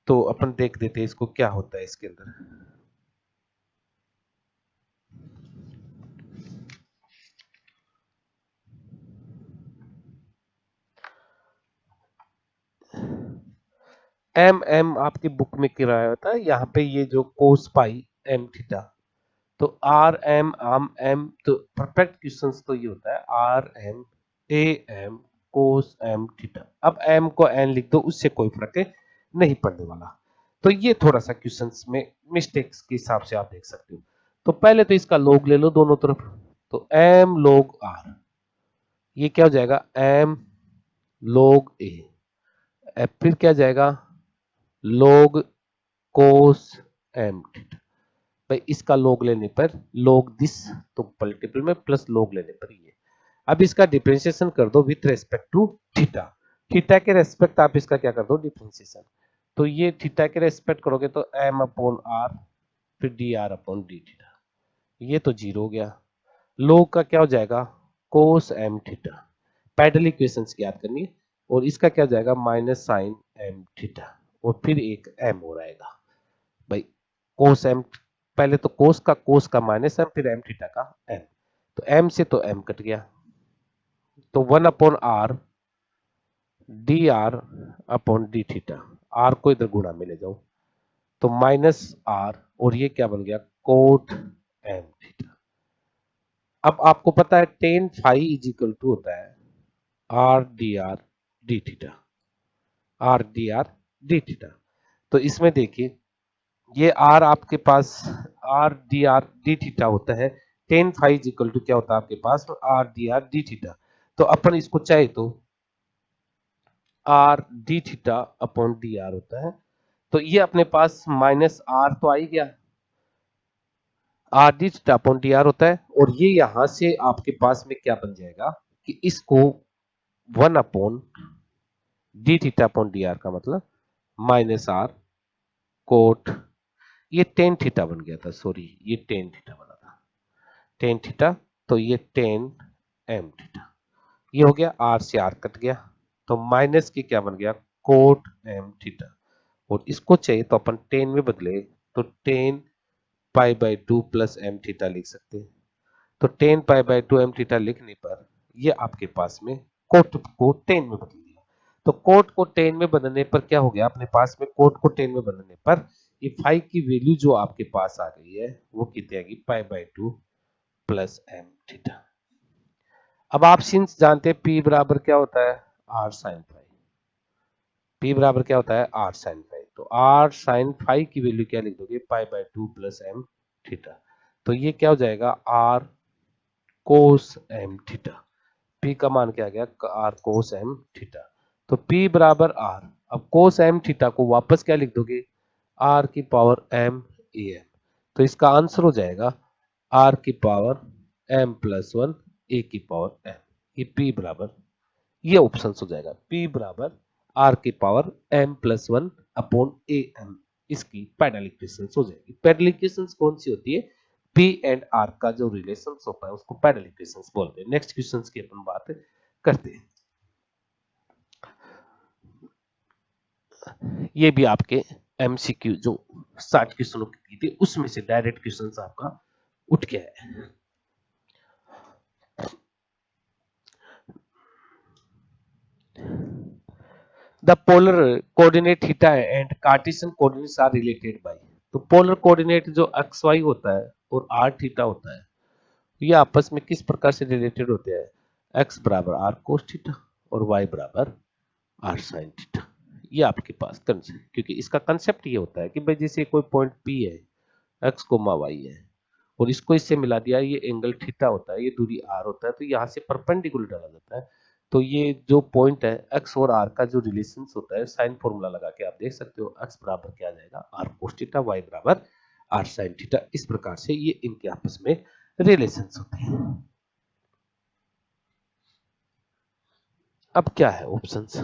तो अपन देख देते हैं इसको क्या होता है इसके अंदर। एम एम आपकी बुक में किराया होता है, यहाँ पे ये जो कोस पाई एम थीटा, तो आर एम आम एम, तो परफेक्ट क्वेश्चंस तो ये होता है r m a m cos m theta. अब एम को एन लिख दो, उससे कोई फर्क नहीं पड़ने वाला। तो ये थोड़ा सा क्वेश्चंस में मिस्टेक्स के हिसाब से आप देख सकते हो। तो पहले तो इसका लॉग ले लो दोनों तरफ, तो एम लॉग आर, ये क्या हो जाएगा एम लॉग ए, फिर क्या जाएगा log cos m थीटा। भाई इसका log लेने पर log दिस, तो मल्टीपल में प्लस log लेने पर ये। अब इसका डिफरेंशिएशन कर दो with respect to theta, theta के रेस्पेक्ट आप इसका क्या कर दो डिफरेंशिएशन। तो ये थीटा के रेस्पेक्ट करोगे तो m/r, फिर dr/d थीटा, ये तो जीरो हो गया। log का क्या हो जाएगा cos m theta, pedal equations की याद करनी है। और इसका क्या हो जाएगा माइनस साइन m थीटा, और फिर एक m हो रहेगा। भाई कोस m, पहले तो कोस का माइनस m, फिर m थीटा का m, तो m से तो m कट गया, तो 1/r dr/d थीटा, r को इधर गुणा में ले जाओ, तो माइनस r, और ये क्या बन गया कोट m थीटा। अब आपको पता है tan phi is equal to होता है r dr d theta, r dr d theta. तो इसमें देखिए ये r आपके पास r dr d थीटा होता है, tan phi is equal to क्या होता है आपके पास r dr d थीटा। तो अपन इसको चाहे तो r d theta upon dr होता है, तो ये अपने पास माइनस r तो आ ही गया, r d theta upon dr होता है, और ये यहां से आपके पास में क्या बन जाएगा कि इसको 1/d थीटा अपॉन dr का मतलब माइनस r कोट, ये टेन थीटा बन गया था, सॉरी ये टेन थीटा बना था, टेन थीटा, तो ये टेन एम थीटा, ये हो गया आर से आर कट गया, तो माइनस की क्या बन गया कोट एम थीटा। और इसको चाहिए तो अपन टेन में बदले, तो tan pi by 2 plus m theta लिख सकते हैं। तो tan pi by 2 m theta लिखने पर ये आपके पास में कोट को टेन में बदल दिया। तो कोट को टेन में बदलने पर क्या हो गया अपने पास में, कोट को टेन में बदलने पर ये फाई की वैल्यू जो आपके पास आ गई है वो कितनी आएगी pi by 2 plus m theta. अब आप सिंस जानते हैं P बराबर क्या होता है आर साइन फाई, P बराबर क्या होता है आर साइन फाई, तो आर साइन फाई की वैल्यू क्या लिख दोगे pi by 2 plus m theta, तो ये क्या हो जाएगा r cos m theta. P का मान क्या आ गया आर कोस एम थीटा, तो P बराबर आर, अब कोस एम थीटा को वापस क्या लिख दोगे आर की पावर एम ए एम, तो इसका आंसर हो जाएगा आर की पावर एम प्लस वन ए की पावर एम। ये P बराबर, ये ऑप्शन हो जाएगा P बराबर आर की power m plus one upon a m, इसकी पैडल इक्वेशन हो जाएगी। पैडल इक्वेशन कौन सी होती है, P एंड R का जो रिलेशन होता है उसको पैडल इक्वेशन बोलते हैं। नेक्स्ट क्वेश्चन की अपन बात करते हैं, ये भी आपके MCQ जो 60 क्वेश्चनों की थी उसमें से डायरेक्ट क्वेश्चन आपका उठ गया है। The polar coordinate theta and Cartesian coordinates are related by, तो polar coordinate जो xy होता है और r थीटा होता है ये आपस में किस प्रकार से रिलेटेड होते हैं, x बराबर r cos थीटा और y बराबर r sin थीटा। ये आपके पास कंसेप्ट, क्योंकि इसका कंसेप्ट ये होता है कि भाई जैसे कोई पॉइंट P है, x, y है, और इसको इससे मिला दिया, ये एंगल थीटा होता है, ये दूरी आर होता है, तो यहाँ से परपेंडिकुलर डाला जाता है। तो ये जो पॉइंट है एक्स और आर का जो रिलेशन होता है, साइन फॉर्मूला लगा के आप देख सकते हो, एक्स बराबर क्या आ जाएगा आर कोस थीटा, वाई बराबर आर साइन थीटा। इस प्रकार से ये इनके आपस में रिलेशन होते हैं। अब क्या है ऑप्शंस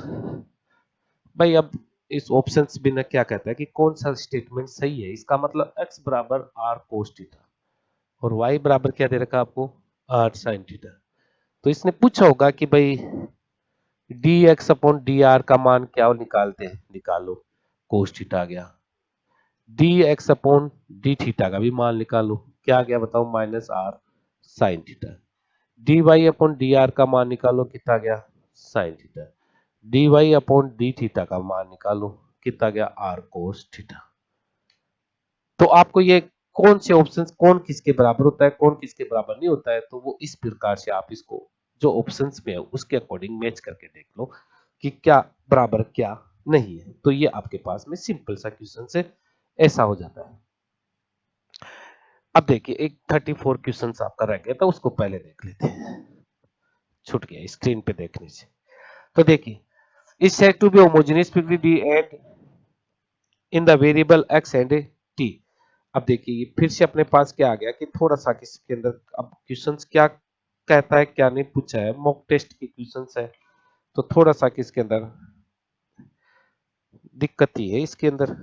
भाई, अब इस ऑप्शंस बिना क्या कहता है कि कौन सा स्टेटमेंट सही है। इसका मतलब x बराबर आर कोस थीटा और y बराबर क्या दे रखा आपको आर साइन थीटा। तो इसने पूछा होगा कि भाई D x upon d r का मान क्या निकालते हैं, निकालो, कोस थीटा आ गया। D x upon d theta का भी मान निकालो, क्या आ गया बताओ, minus r sine theta. D y upon d r का मान निकालो, कितना आ गया sine theta. D y upon d theta का मान निकालो, कितना गया आर कोस थीटा। तो आपको ये कौन से ऑप्शंस, कौन किसके बराबर होता है, कौन किसके बराबर नहीं होता है, तो वो इस प्रकार से आप इसको जो ऑप्शंस में है उसके अकॉर्डिंग मैच करके देख लो कि क्या बराबर क्या नहीं है। तो ये आपके पास में सिंपल सा क्वेश्चन से ऐसा हो जाता है। अब देखिए एक 34 क्वेश्चन आपका रह गया था, उसको पहले देख लेते हैं, छूट गया स्क्रीन पे देखने से। तो देखिए is set to be homogeneous be and in the variable x and t। अब देखिए ये फिर से अपने पास क्या आ गया कि थोड़ा सा किसके अंदर अब क्वेश्चंस क्या कहता है क्या नहीं पूछा है, मॉक टेस्ट की क्वेश्चंस है, तो थोड़ा सा किसके अंदर दिक्कत ही है इसके अंदर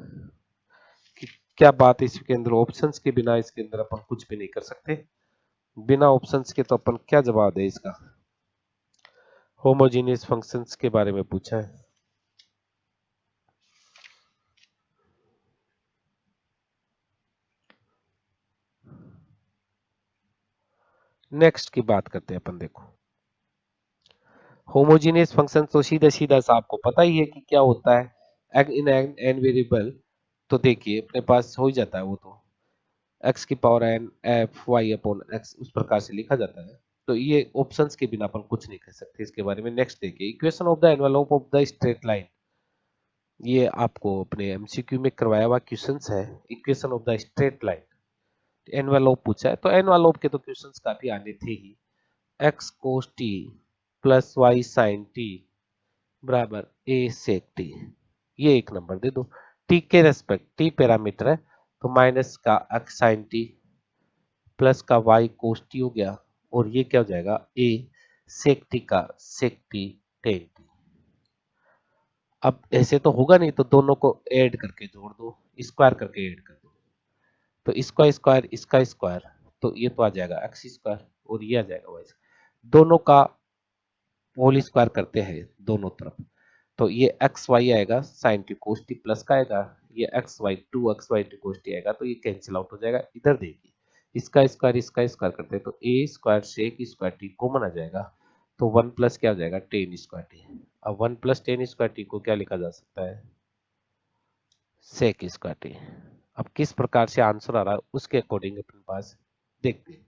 कि क्या बात है, इसके अंदर ऑप्शंस के बिना इसके अंदर अपन कुछ भी नहीं कर सकते, बिना ऑप्शंस के तो अपन क्या जवाब दे इसका। होमोजेनियस फंक्शंस के बारे में पूछा है। नेक्स्ट की बात करते हैं अपन, देखो होमोजेनियस फंक्शन तो सीधा सीधा सा आपको पता ही है कि क्या होता है, इन एन वेरिएबल। तो देखिए अपने पास हो ही जाता है वो, तो x की power n f y upon x उस प्रकार से लिखा जाता है। तो ये ऑप्शंस के बिना अपन कुछ नहीं कर सकते इसके बारे में। नेक्स्ट देखिए equation of the envelope of the straight line, ये आपको अपने एमसीक्यू में करवाया हुआ क्वेश्चंस है। Equation of the straight line, envelope पूछा है, तो एनवेलोप के तो क्वेश्चंस काफी आने थे ही। x cos t plus y sin t बराबर a sec t, ये एक नंबर दे दो। t के रेस्पेक्ट, t पैरामीटर है, तो माइनस का x sin t प्लस का y cos t हो गया, और ये क्या हो जाएगा a sec t का sec t tan t। अब ऐसे तो होगा नहीं, तो दोनों को ऐड करके जोड़ दो, स्क्वायर करके ऐड कर दो, तो इसका स्क्वायर इसका स्क्वायर, तो ये तो आ जाएगा एक्स स्क्वायर और ये आ जाएगा वाई। दोनों का होल स्क्वायर करते हैं दोनों तरफ, तो ये एक्स वाई आएगा sign t cos T plus का आएगा, ये x Y T cos T आएगा, तो ये कैंसिल आउट हो जाएगा। इधर देखिए इसका स्क्वायर करते हैं, तो a square sec square t common आ जाएगा, तो वन प्लस क्या हो जाएगा टेन स्क्वायर टी। अब one plus ten square t को क्या लिखा जा सकता है सेक स्क्वायर टी। अब किस प्रकार से आंसर आ रहा है उसके अकॉर्डिंग अपने पास देखते हैं।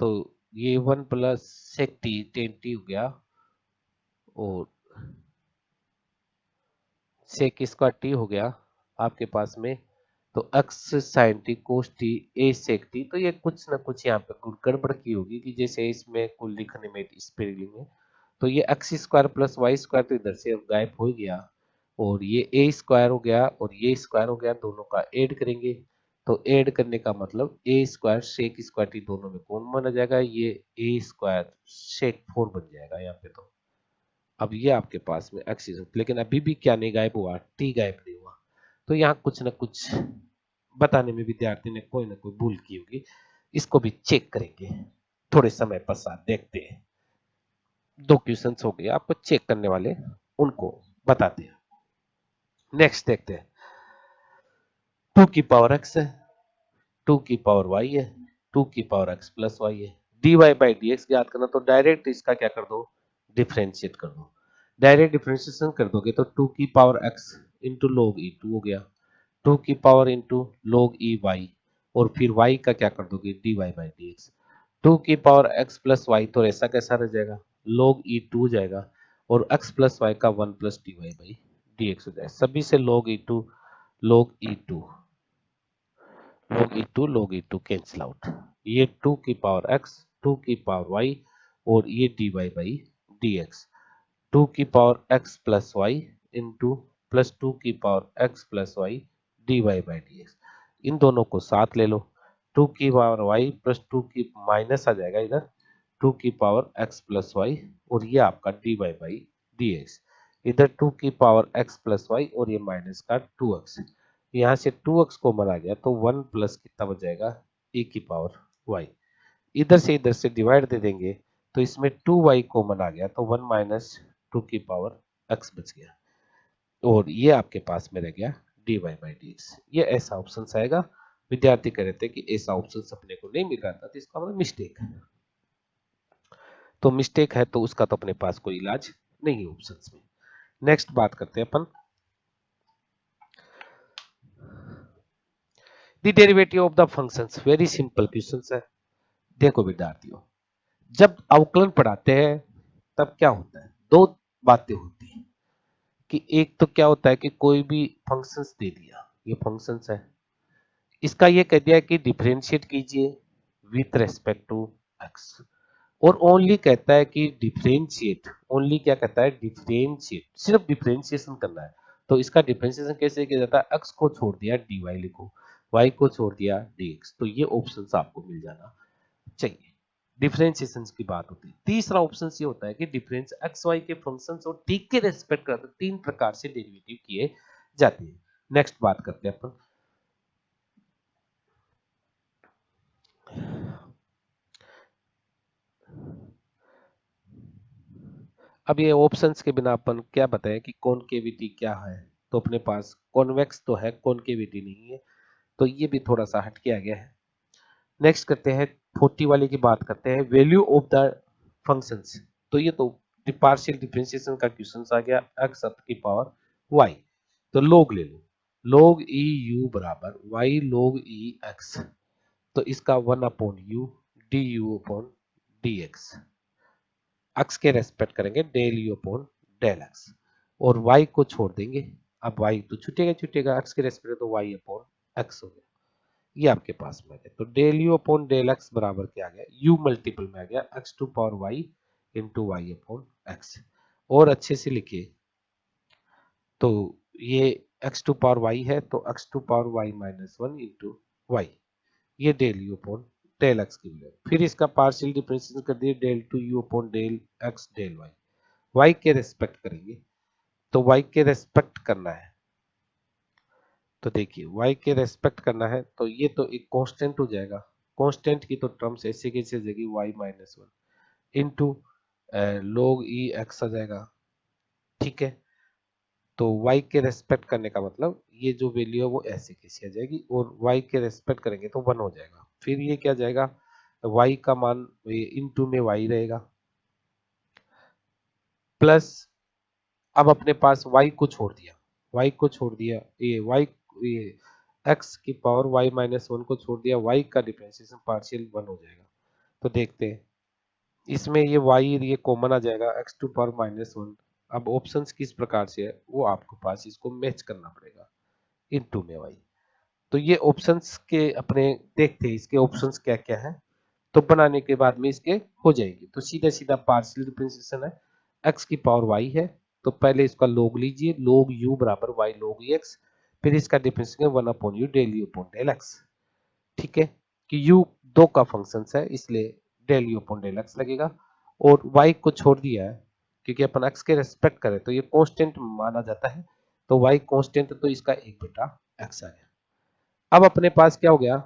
तो ये one plus sec t tan t हो गया, और सेक स्क्वायर टी हो गया आपके पास में, तो x sine t cos t a sec t. तो ये कुछ ना कुछ यहाँ पे कुछ गड़बड़ की होगी कि जैसे इसमें कुल लिखने में स्पेलिंग है, तो ये x square plus y square तो इधर से गायब हो गया, और ये ए स्क्वायर हो गया और ये स्क्वायर हो गया, दोनों का ऐड करेंगे, तो ऐड करने का मतलब ए स्क्वायर सेक स्क्वायर टी दोनों में कौन बन जाएगा, ये ए स्क्वायर सेक फोर बन जाएगा यहाँ पे। तो अब ये आपके पास में एक्सिस, लेकिन अभी भी क्या नहीं गायब हुआ, टी गायब नहीं हुआ। तो यहाँ कुछ ना कुछ बताने में विद्यार्थी ने कोई ना कोई भूल की होगी, इसको भी चेक करेंगे थोड़े समय पश्चात, देखते हैं। दो क्वेश्चंस हो गए आपको चेक करने वाले, उनको बताते हैं। नेक्स्ट देखते हैं, टू की पावर एक्स है, टू की पावर वाई है, टू की पावर एक्स प्लस वाई है, d y by d x याद करना, तो डायरेक्ट इसका क्या कर दो डिफ्रेंशिएट कर दो। डायरेक्ट डिफ्रेंशिएशन कर दोगे तो टू की power x into log e two हो गया, टू की power into log e y, और फिर वाई का क्या कर दोगे d y by d x. Two की पावर एक्स प्लस वाई तो ऐसा कैसा रह जाएगा लॉग ई टू जाएगा, और एक्स प्लस वाई का one plus d y by d x हो जाएगा, सभी से log e two log e two cancel out, ये 2 की पावर x, 2 की पावर y और ये dy बाई dx, 2 की power x plus y into plus 2 की power x plus y dy by dx, इन दोनों को साथ ले लो, 2 की पावर y प्लस 2 की माइनस आ जाएगा इधर 2 की पावर x प्लस वाई और ये आपका dy बाई dx, इधर 2 की पावर x प्लस वाई और ये माइनस का 2x, यहाँ से 2x कॉमन आ गया तो 1 प्लस कितना बच जाएगा e की पावर y, इधर से डिवाइड दे देंगे तो इसमें 2y कॉमन आ गया तो 1 माइनस 2 की पावर x बच गया और ये आपके पास में रह गया dy बाई dx। ये ऐसा ऑप्शन आएगा। विद्यार्थी कह रहे थे कि ऐसा ऑप्शन अपने को नहीं मिल रहा था तो इसका मतलब मिस्टेक है, तो मिस्टेक है तो उसका तो अपने पास कोई इलाज नहीं है ऑप्शंस में। नेक्स्ट बात करते हैं upon the derivative of the functions. Very simple question है। देखो विद्यार्थियों, जब अवकलन पढ़ाते हैं तब क्या होता है, दो बातें होती हैं कि एक तो क्या होता है कि कोई भी फंक्शंस दे दिया, ये फंक्शंस है, इसका ये कह दिया कि डिफरेंशिएट कीजिए विथ रेस्पेक्ट टू एक्स, और ओनली कहता है कि डिफरेंशिएट, ओनली क्या कहता है डिफरेंशिएट, सिर्फ डिफरेंशिएशन करना है। तो इसका डिफरेंशिएशन कैसे किया जाता है, एक्स को छोड़ दिया dy लिखो, y को छोड़ दिया dx, तो ये ऑप्शंस आपको मिल जाना चाहिए। डिफरेंशिएशन की बात होती है। तीसरा ऑप्शन ये होता है कि डिफरेंस एक्स वाई के फंक्शंस और टी के रेस्पेक्ट करते तीन प्रकार से डेरिवेटिव किए जाते हैं। नेक्स्ट बात करते हैं अपन अब ये ऑप्शंस के बिना अपन क्या बताएं कि कॉनकेविटी क्या है, तो अपने पास कॉन्वेक्स तो है, कॉनकेविटी नहीं है, तो ये भी थोड़ा सा हट के आ गया है। नेक्स्ट करते हैं 40 वाले की बात करते हैं वैल्यू ऑफ द फंक्शंस। तो ये तो पार्शियल डिफरेंशिएशन का क्वेश्चन आ गया, x अप की पावर y, तो log ले लो, log e u बराबर y log e x, तो इसका 1 upon u du upon dx, x के रेस्पेक्ट करेंगे del u upon del x और y को छोड़ देंगे, अब y तो छूटेगा x के रेस्पेक्ट तो y अपॉन x हो गया, ये आपके पास में है। तो del u upon del x बराबर क्या आ गया, यू मल्टीपल में आ गया x to power y into y upon x, और अच्छे से लिखिए तो ये एक्स टू पावर वाई है तो x to power y minus one into y, ये del u upon del x की वैल्यू, फिर इसका पार्शियल डिफरेंशिएशन कर दिए del two u upon del x del y, y के रेस्पेक्ट करेंगे, तो वाई के रेस्पेक्ट करना है, तो देखिए y के रेस्पेक्ट करना है तो ये तो एक कांस्टेंट हो जाएगा, कांस्टेंट की तो टर्म्स ऐसे कैसे हो जाएगी y minus one into log e x आ जाएगा, ठीक है। तो y के रेस्पेक्ट करने का मतलब ये जो वैल्यू है वो ऐसे कैसे आ जाएगी और y के रेस्पेक्ट करेंगे तो 1 हो जाएगा, फिर ये क्या जाएगा y का मान इंटू में y रहेगा प्लस, अब अपने पास y को छोड़ दिया, y को छोड़ दिया ये y, ये x की पावर y माइनस वन को छोड़ दिया, y का डिफरेंशिएशन पार्शियल 1 हो जाएगा, तो देखते हैं इसमें ये y ये कॉमन आ जाएगा x to power minus one. अब ऑप्शंस किस प्रकार से है वो आपके पास इसको मैच करना पड़ेगा इनटू में y, तो ये ऑप्शंस के अपने देखते हैं इसके ऑप्शंस क्या क्या है, तो बनाने के बाद में इसके हो जाएगी, तो सीधा सीधा पार्शियल डिफरेंशिएशन है, x की पावर y है तो पहले इसका log लीजिए, log u बराबर y log x, फिर इसका differentiation 1 upon u del u upon del x, ठीक है, कि u दो का फंक्शन है इसलिए del u upon del x लगेगा, और y को छोड़ दिया है क्योंकि अपन x के रेस्पेक्ट करें तो ये कांस्टेंट माना जाता है, तो y कांस्टेंट तो इसका 1/x आ गया। अब अपने पास क्या हो गया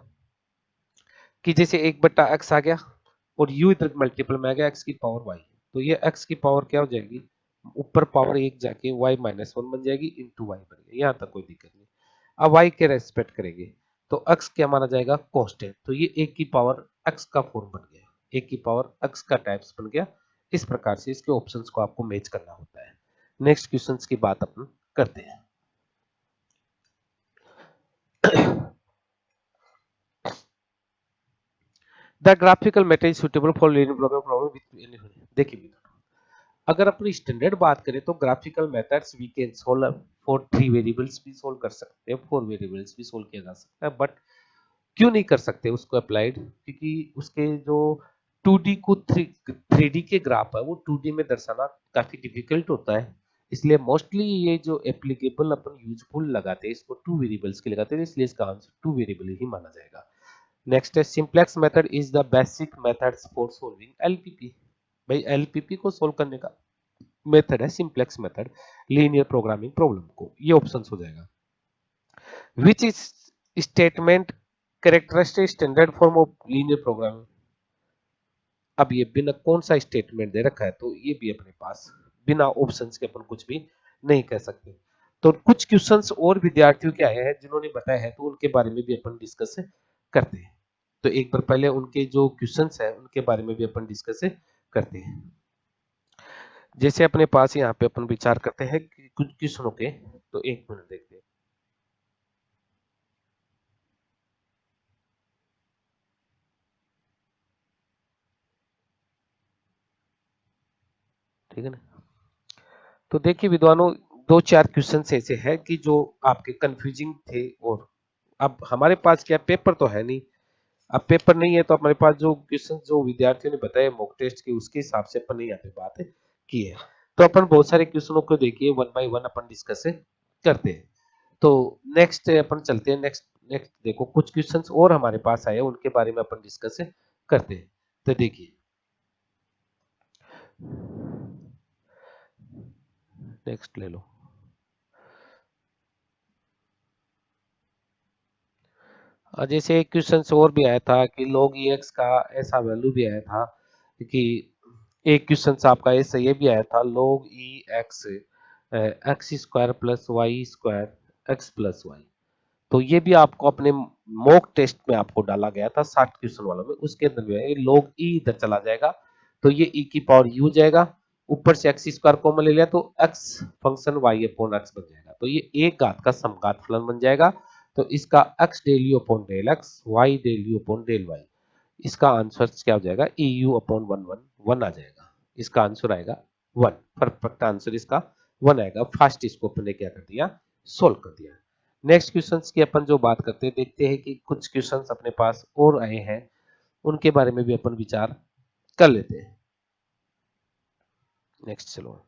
कि जैसे 1/x आ गया और u इधर मल्टीपल में आ गया x की पावर y, तो ये x की पावर क्या हो जाएगी ऊपर पावर 1 जाके y माइनस वन बन जाएगी इंटू वाई बन गया, यहाँ तक कोई दिक्कत नहीं। अब y के रेस्पेक्ट करेंगे तो x क्या माना जाएगा कांस्टेंट, तो ये 1 की पावर x का फॉर्म बन गया, 1 की पावर x का टाइप्स बन गया। इस प्रकार से इसके ऑप्शंस को आपको मैच करना होता है। नेक्स्ट क्वेश्चंस की बात अपन करते हैं। The graphical method is suitable for linear program problem with, देखिए अगर अपनी स्टैंडर्ड बात करें तो graphical methods we can solve for 3 variables भी सोल्व कर सकते हैं, 4 वेरिएबल्स भी सोल्व किया जा सकता है, बट क्यों नहीं कर सकते उसको अप्लाइड? क्योंकि उसके जो 2D को 3D के ग्राफ है वो 2D में दर्शाना काफी डिफिकल्ट होता है, इसलिए मोस्टली ये जो एप्लीकेबल अपन यूजफुल लगाते हैं इसको टू वेरिएबल्स के लगाते हैं, इसलिए इसका आंसर टू वेरिएबल ही माना जाएगा। नेक्स्ट है simplex method is the basic methods for solving LPP. भाई एलपीपी को सोल्व करने का मेथड है simplex method linear programming problem को, ये ऑप्शन हो जाएगा। Which is statement characteristic standard form of linear programming. अब ये बिना कौन सा स्टेटमेंट दे रखा है, तो ये भी अपने पास बिना ऑप्शंस के अपन कुछ भी नहीं कह सकते। तो कुछ क्वेश्चंस और विद्यार्थियों के आए हैं जिन्होंने बताया है, तो उनके बारे में भी अपन डिस्कस करते हैं। तो एक बार पहले उनके जो क्वेश्चंस है उनके बारे में भी अपन डिस्कस करते हैं। जैसे अपने पास यहाँ पे अपन विचार करते हैं कि कुछ क्वेश्चनों के, तो एक मिनट देखते हैं। ठीक है ना? तो देखिए विद्वानों, दो चार क्वेश्चन ऐसे हैं कि जो आपके कंफ्यूजिंग थे, और अब हमारे पास क्या पेपर तो है नहीं। अब पेपर नहीं है तो हमारे पास जो क्वेश्चन जो विद्यार्थियों ने बताए मॉक टेस्ट के, उसके हिसाब से अपन ने यहाँ पे बात की है। तो अपन बहुत सारे क्वेश्चनों को देखिए one by one upon discuss करते हैं। तो नेक्स्ट अपन चलते हैं। नेक्स्ट नेक्स्ट देखो कुछ क्वेश्चंस और हमारे पास आए, उनके बारे में अपन डिस्कस करते हैं। तो देखिए नेक्स्ट ले लो। जैसे एक क्वेश्चन और भी आया था कि log एक्स का ऐसा वैल्यू भी आया था कि एक क्वेश्चन आपका ऐसा ये भी आया था log e x x square plus y square x plus y. तो ये भी आपको अपने मॉक टेस्ट में आपको डाला गया था 60 क्वेश्चन वालों में, उसके अंदर भी है log ई इधर चला जाएगा तो ये e की पावर u जाएगा, ऊपर से एक्स स्क्वायर कॉमन ले लिया तो x function y upon x बन जाएगा, तो ये एक घात का समघात फलन बन जाएगा। तो इसका x del u upon del x, y del u upon del y, इसका आंसर क्या हो जाएगा e u upon one one one आ जाएगा। इसका आंसर आएगा वन, परफेक्ट आंसर इसका वन आएगा। फर्स्ट इसको अपने क्या कर दिया, सोल्व कर दिया। नेक्स्ट क्वेश्चंस की अपन जो बात करते हैं, देखते हैं कि कुछ क्वेश्चंस अपने पास और आए हैं, उनके बारे में भी अपन विचार कर लेते हैं। नेक्स्ट चलो।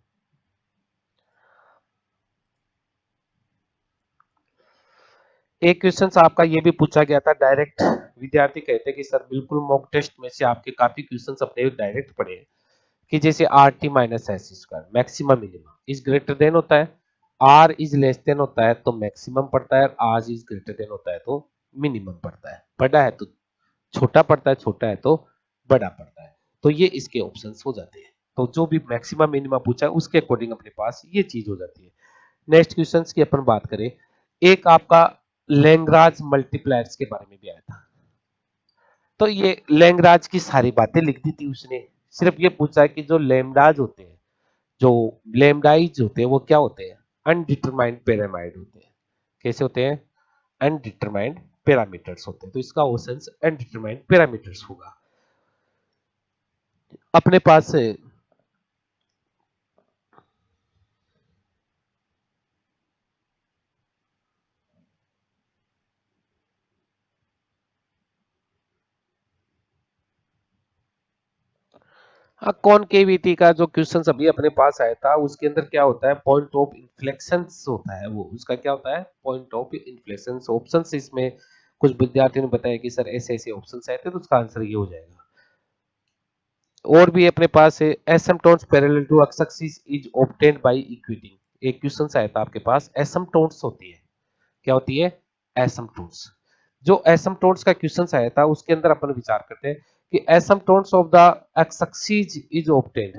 एक क्वेश्चन आपका ये भी पूछा गया था डायरेक्ट, विद्यार्थी कहते हैं कि सर बिल्कुल मॉक टेस्ट में से आपके काफी क्वेश्चंस अपने डायरेक्ट पढ़े हैं कि जैसे R T minus S square maximum minimum is greater then होता है, आर इज लेस देन होता है तो मैक्सिमम पड़ता है, आर इज ग्रेटर देन होता है तो मिनिमम पड़ता है, बड़ा है तो छोटा पड़ता है, छोटा है तो बड़ा पड़ता है। तो ये इसके ऑप्शंस हो जाते हैं। तो जो भी मैक्सिमम मिनिमम पूछा है उसके अकॉर्डिंग अपने पास ये चीज हो जाती है। नेक्स्ट क्वेश्चंस की अपन बात करें, एक आपका लैंग्राज मल्टीप्लायर्स के बारे में भी आया था। तो ये लैंग्राज की सारी बातें लिख दी थी उसने, सिर्फ ये पूछा है कि जो लैम्डाज होते हैं, जो लैम्डाइज होते हैं वो क्या होते हैं, अनडिटरमाइंड पैरामीटर होते हैं। कैसे होते हैं, अनडिटरमाइंड पैरामीटर्स होते हैं। तो इसका ऑप्शन अनडिटरमाइंड पैरामीटर्स होगा अपने पास। कॉनकेविटी का जो क्वेश्चन अभी अपने पास आया था उसके अंदर क्या होता है, पॉइंट ऑफ इन्फ्लेक्शन होता है, वो उसका क्या होता है, पॉइंट ऑफ इन्फ्लेक्शन। ऑप्शन इसमें कुछ विद्यार्थियों ने बताया कि सर ऐसे ऐसे ऑप्शन आए थे, तो उसका आंसर ये हो जाएगा। और भी अपने पास है asymptotes parallel to x axis is obtained by equating. एक क्वेश्चन आया था आपके पास, एसिम्पटोट्स होती है, क्या होती है, एसिम्पटोट्स। जो एसिम्पटोट्स का क्वेश्चन आया था उसके अंदर अपन विचार करते हैं कि asymptotes of the x axis is obtained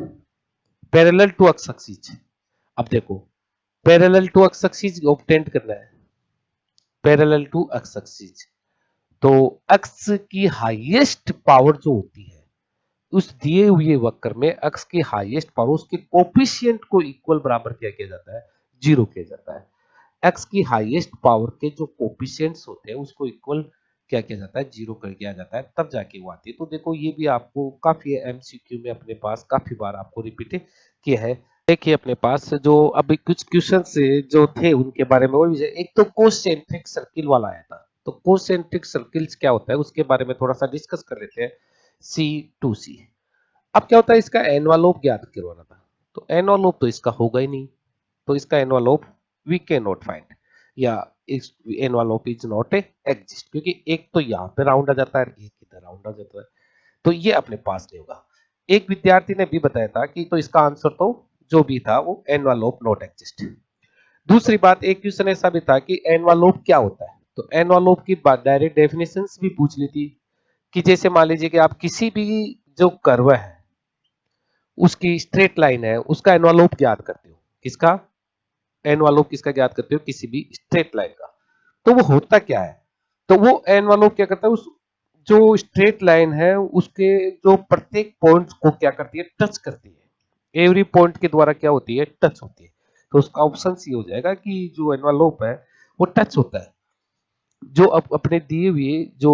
parallel to x axis. अब देखो parallel to x axis obtained करना है, पैरेलल टू एक्स एक्सिस, तो एक्स की हाईएस्ट पावर जो होती है उस दिए हुए वक्र में एक्स की हाईएस्ट पावर उसके कोफिशिएंट को इक्वल बराबर क्या किया जाता है, जीरो किया जाता है। एक्स की हाईएस्ट पावर के जो कोफिशिएंट्स होते हैं उसको इक्वल क्या किया जाता है, जीरो कर दिया जाता है, तब जाके वो आती है। तो देखो ये भी आपको काफी एमसीक्यू में अपने पास काफी बार आपको रिपीट किया है। देखिए अपने पास जो अभी कुछ क्वेश्चन जो थे उनके बारे में, और एक तो कोसेंट्रिक सर्किल वाला आया था। तो कोसेंट्रिक सर्किल्स क्या होता है उसके बारे में थोड़ा सा डिस्कस कर लेते हैं। C2C। अब क्या होता है, इसका एनवलप ज्ञात करवाना था, तो एनवलप तो इसका होगा ही नहीं, तो इसका envelope we can not find, या इस envelope is not a exist, क्योंकि एक तो यहाँ पे राउंड आ जाता है, एक इधर राउंड आ जाता है, तो ये अपने पास नहीं होगा। एक विद्यार्थी ने भी बताया था कि तो इसका आंसर तो जो भी था वो एनवलप नॉट एग्जिस्ट। दूसरी बात, एक क्वेश्चन ऐसा भी था कि एनवलप क्या होता है, तो एनवलप की डायरेक्ट डेफिनेशंस भी पूछ ली थी, कि जैसे मान लीजिए कि आप किसी भी जो कर्व है उसकी स्ट्रेट लाइन है उसका एनवलप ज्ञात करते हो, किसका एनवलप किसका ज्ञात करते हो, किसी भी स्ट्रेट लाइन का, तो वो होता क्या है, तो वो एनवलप क्या करता है, उस जो स्ट्रेट लाइन है उसके जो प्रत्येक पॉइंट को क्या करती है, टच करती है, एवरी पॉइंट के द्वारा क्या होती है, टच होती है, तो उसका ऑप्शन ये हो जाएगा कि जो एनवलप है वो टच होता है, जो अपने दिए हुए जो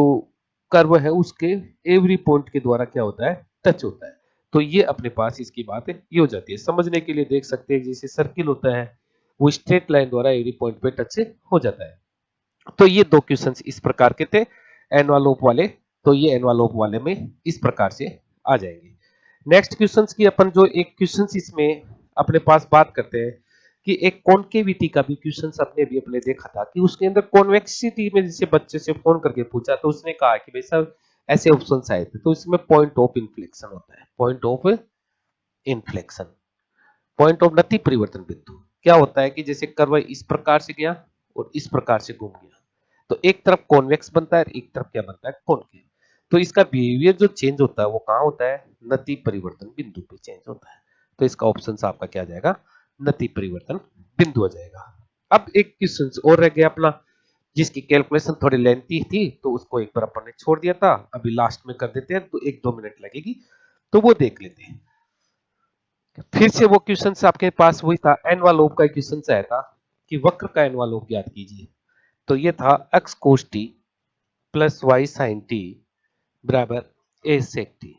कर्व है उसके एवरी पॉइंट के द्वारा क्या होता है, टच होता है, तो ये अपने पास इसकी बात है ये हो जाती है। समझने के लिए देख सकते हैं, जैसे सर्किल होता है वो स्ट्रेट लाइन द्वारा एवरी पॉइंट पे टच हो जाता है। तो ये दो क्वेश्चंस इस प्रकार के थे एनवालोप वाले, तो ये एनवालोप वाले में इस प्रकार से आ जाएंगे। नेक्स्ट क्वेश्चंस की अपन जो एक क्वेश्चंस इसमें अपने पास बात करते हैं कि एक कॉन्केविटी का भी क्वेश्चंस अपने भी अपने देखा था कि उसके अंदर कॉन्वेक्सिटी में जैसे बच्चे से फोन करके पूछा तो उसने कहा कि भाई साहब ऐसे ऑप्शंस आए थे, तो इसमें पॉइंट ऑफ इन्फ्लेक्शन होता है, point of inflection, point of नति परिवर्तन बिंदु क्या होता है कि जैसे कर्व इस प्रकार से गया और इस प्रकार से घूम गया, तो एक तरफ कॉन्वेक्स बनता है, एक तरफ क्या बनता है, कॉन्केव, तो इसका बिहेवियर जो चेंज होता है वो कहां होता है, नति परिवर्तन बिंदु पे चेंज होता है, तो इसका ऑप्शन आपका क्या आ जाएगा, नति परिवर्तन बिंदु आ जाएगा। अब एक क्वेश्चन और रह गया अपना, जिसकी कैलकुलेशन थोड़ी लेंथी थी तो उसको एक बार अपन ने छोड़ दिया था, अभी लास्ट में कर देते हैं, तो 1-2 मिनट लगेगी, तो वो देख लेते हैं। फिर से वो क्वेश्चन आपके पास वही था, एनवालोप का क्वेश्चन आया था कि वक्र का एनवालोप ज्ञात कीजिए, तो ये था x cos t plus y sin t बराबर a sec t।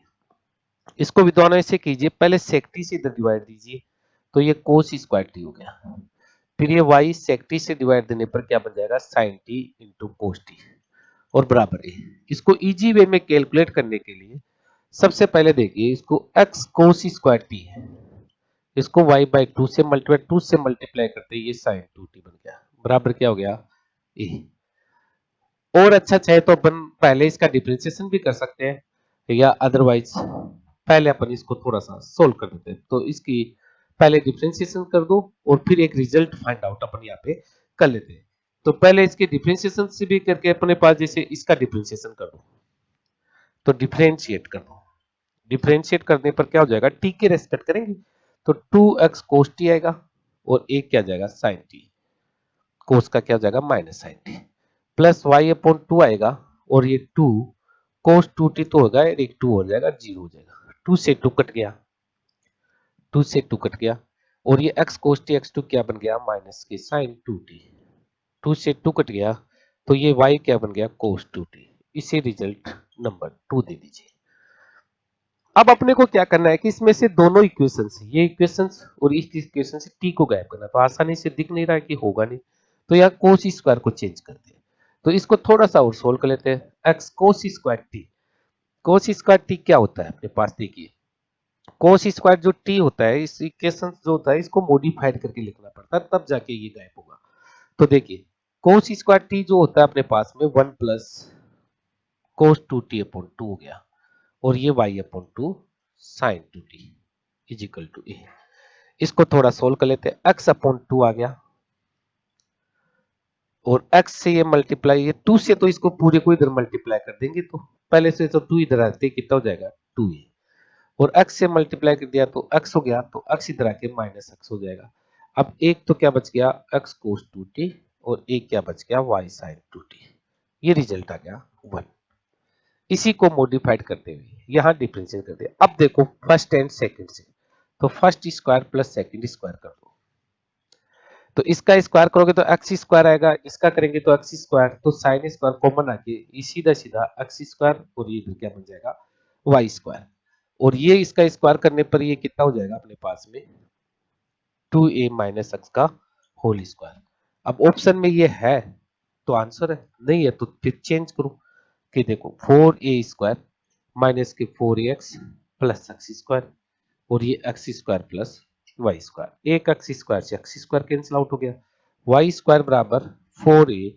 इसको विद्वान ऐसे कीजिए, पहले sec t से इधर डिवाइड दीजिए, तो ये cos स्क्वायर t हो गया, फिर ये y sec t से डिवाइड देने पर क्या बन जाएगा, sin t into cos t और बराबर है। इसको इजी वे में कैलकुलेट करने के लिए सबसे पहले देखिए, इसको x cos स्क्वायर t है, इसको y बाई टू से मल्टीप्लाई करते ये साइन 2t बन गया, बराबर क्या हो गया, ए। और अच्छा चाहे तो अपन पहले इसका डिफरेंशिएशन भी कर सकते हैं, या अदरवाइज पहले अपन इसको थोड़ा सा सोल्व कर देते हैं, तो इसकी पहले डिफरेंशिएशन कर दो और फिर एक रिजल्ट फाइंड आउट अपन यहाँ पे कर लेते हैं। तो पहले इसके डिफरेंशिएशन से भी करके अपने पास जैसे इसका डिफरेंशिएशन कर दो, तो डिफरेंशिएट कर दो, डिफरेंशिएट करने पर क्या हो जाएगा, टी के रेस्पेक्ट करेंगे तो 2x cos t आएगा और एक क्या जाएगा sin t, cos का क्या हो जाएगा minus sin t, plus y upon 2 आएगा और ये 2 cos 2t तो होगा, एक 2 हो जाएगा, 0 हो जाएगा, 2 से 2 कट गया, 2 से 2 कट गया, और ये x cos t x2 क्या बन गया, माइनस के sin 2t, 2 से 2 कट गया, तो ये y क्या बन गया, cos 2t, इसे रिजल्ट नंबर 2 दे दीजिए। अब अपने को क्या करना है कि इसमें से दोनों इक्वेशंस, ये इक्वेशंस और इस इक्वेशन से t को गायब करना, तो आसानी से दिख नहीं रहा है कि होगा नहीं, तो यहाँ cos स्क्वायर को चेंज करते हैं, तो इसको थोड़ा सा और सोल्व कर लेते हैं। x cos square t, cos square t क्या होता है अपने पास, देखिए cos स्क्वायर जो t होता है, इस इक्वेशन जो होता है इसको मॉडिफाइड करके लिखना पड़ता है, तब जाके ये गायब होगा। तो देखिए cos स्क्वायर t जो होता है अपने पास में 1 प्लस cos 2t अपॉन 2 हो गया, और ये y upon 2 sin 2t is equal to a. इसको थोड़ा सोल्व कर लेते हैं, x अपॉन 2 आ गया और x से ये मल्टीप्लाई, ये 2 से तो इसको पूरे को इधर मल्टीप्लाई कर देंगे, तो पहले से तो 2 इधर आते कितना हो जाएगा 2a, और x से मल्टीप्लाई कर दिया तो x हो गया, तो x इधर आके माइनस x हो जाएगा। अब एक तो क्या बच गया x cos 2t और एक क्या बच गया y sin 2t, ये रिजल्ट आ गया 1। इसी को मॉडिफाइड करते हुए यहाँ डिफरेंशिएट करते हैं। अब देखो फर्स्ट एंड सेकंड से, तो first square plus second square कर दो, तो इसका स्क्वायर करोगे तो एक्स स्क्वायर आएगा, इसका करेंगे तो एक्स स्क्वायर, तो साइन स्क्वायर कॉमन आके सीधा सीधा एक्स स्क्वायर और ये क्या बन जाएगा वाई स्क्वायर, और ये इसका स्क्वायर करने पर ये कितना हो जाएगा अपने पास में 2a माइनस एक्स का होल स्क्वायर। अब ऑप्शन में ये है तो आंसर है, नहीं है तो फिर चेंज करो कि देखो 4a² माइनस के 4ax प्लस एक्स स्क्वायर, और ये x square plus y square, एक एक्स स्क्वायर से एक्स स्क्वायर कैंसिल आउट हो गया, वाई स्क्वायर बराबर 4a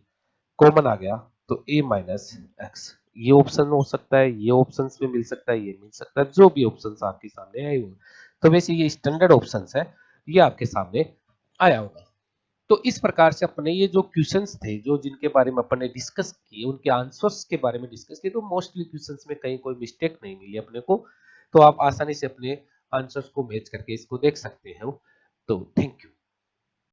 कॉमन आ गया तो a माइनस एक्स, ये ऑप्शन हो सकता है, ये ऑप्शंस में मिल सकता है, ये मिल सकता है, जो भी ऑप्शंस आपके सामने आए हो। तो वैसे ये स्टैंडर्ड ऑप्शंस है, ये आपके सामने आया होगा। तो इस प्रकार से अपने ये जो क्वेश्चंस थे, जो जिनके बारे में अपन ने डिस्कस किए, उनके आंसर्स के बारे में डिस्कस किए, तो मोस्टली क्वेश्चंस में कहीं कोई मिस्टेक नहीं मिली अपने को, तो आप आसानी से अपने आंसर्स को मैच करके इसको देख सकते हो। तो थैंक यू।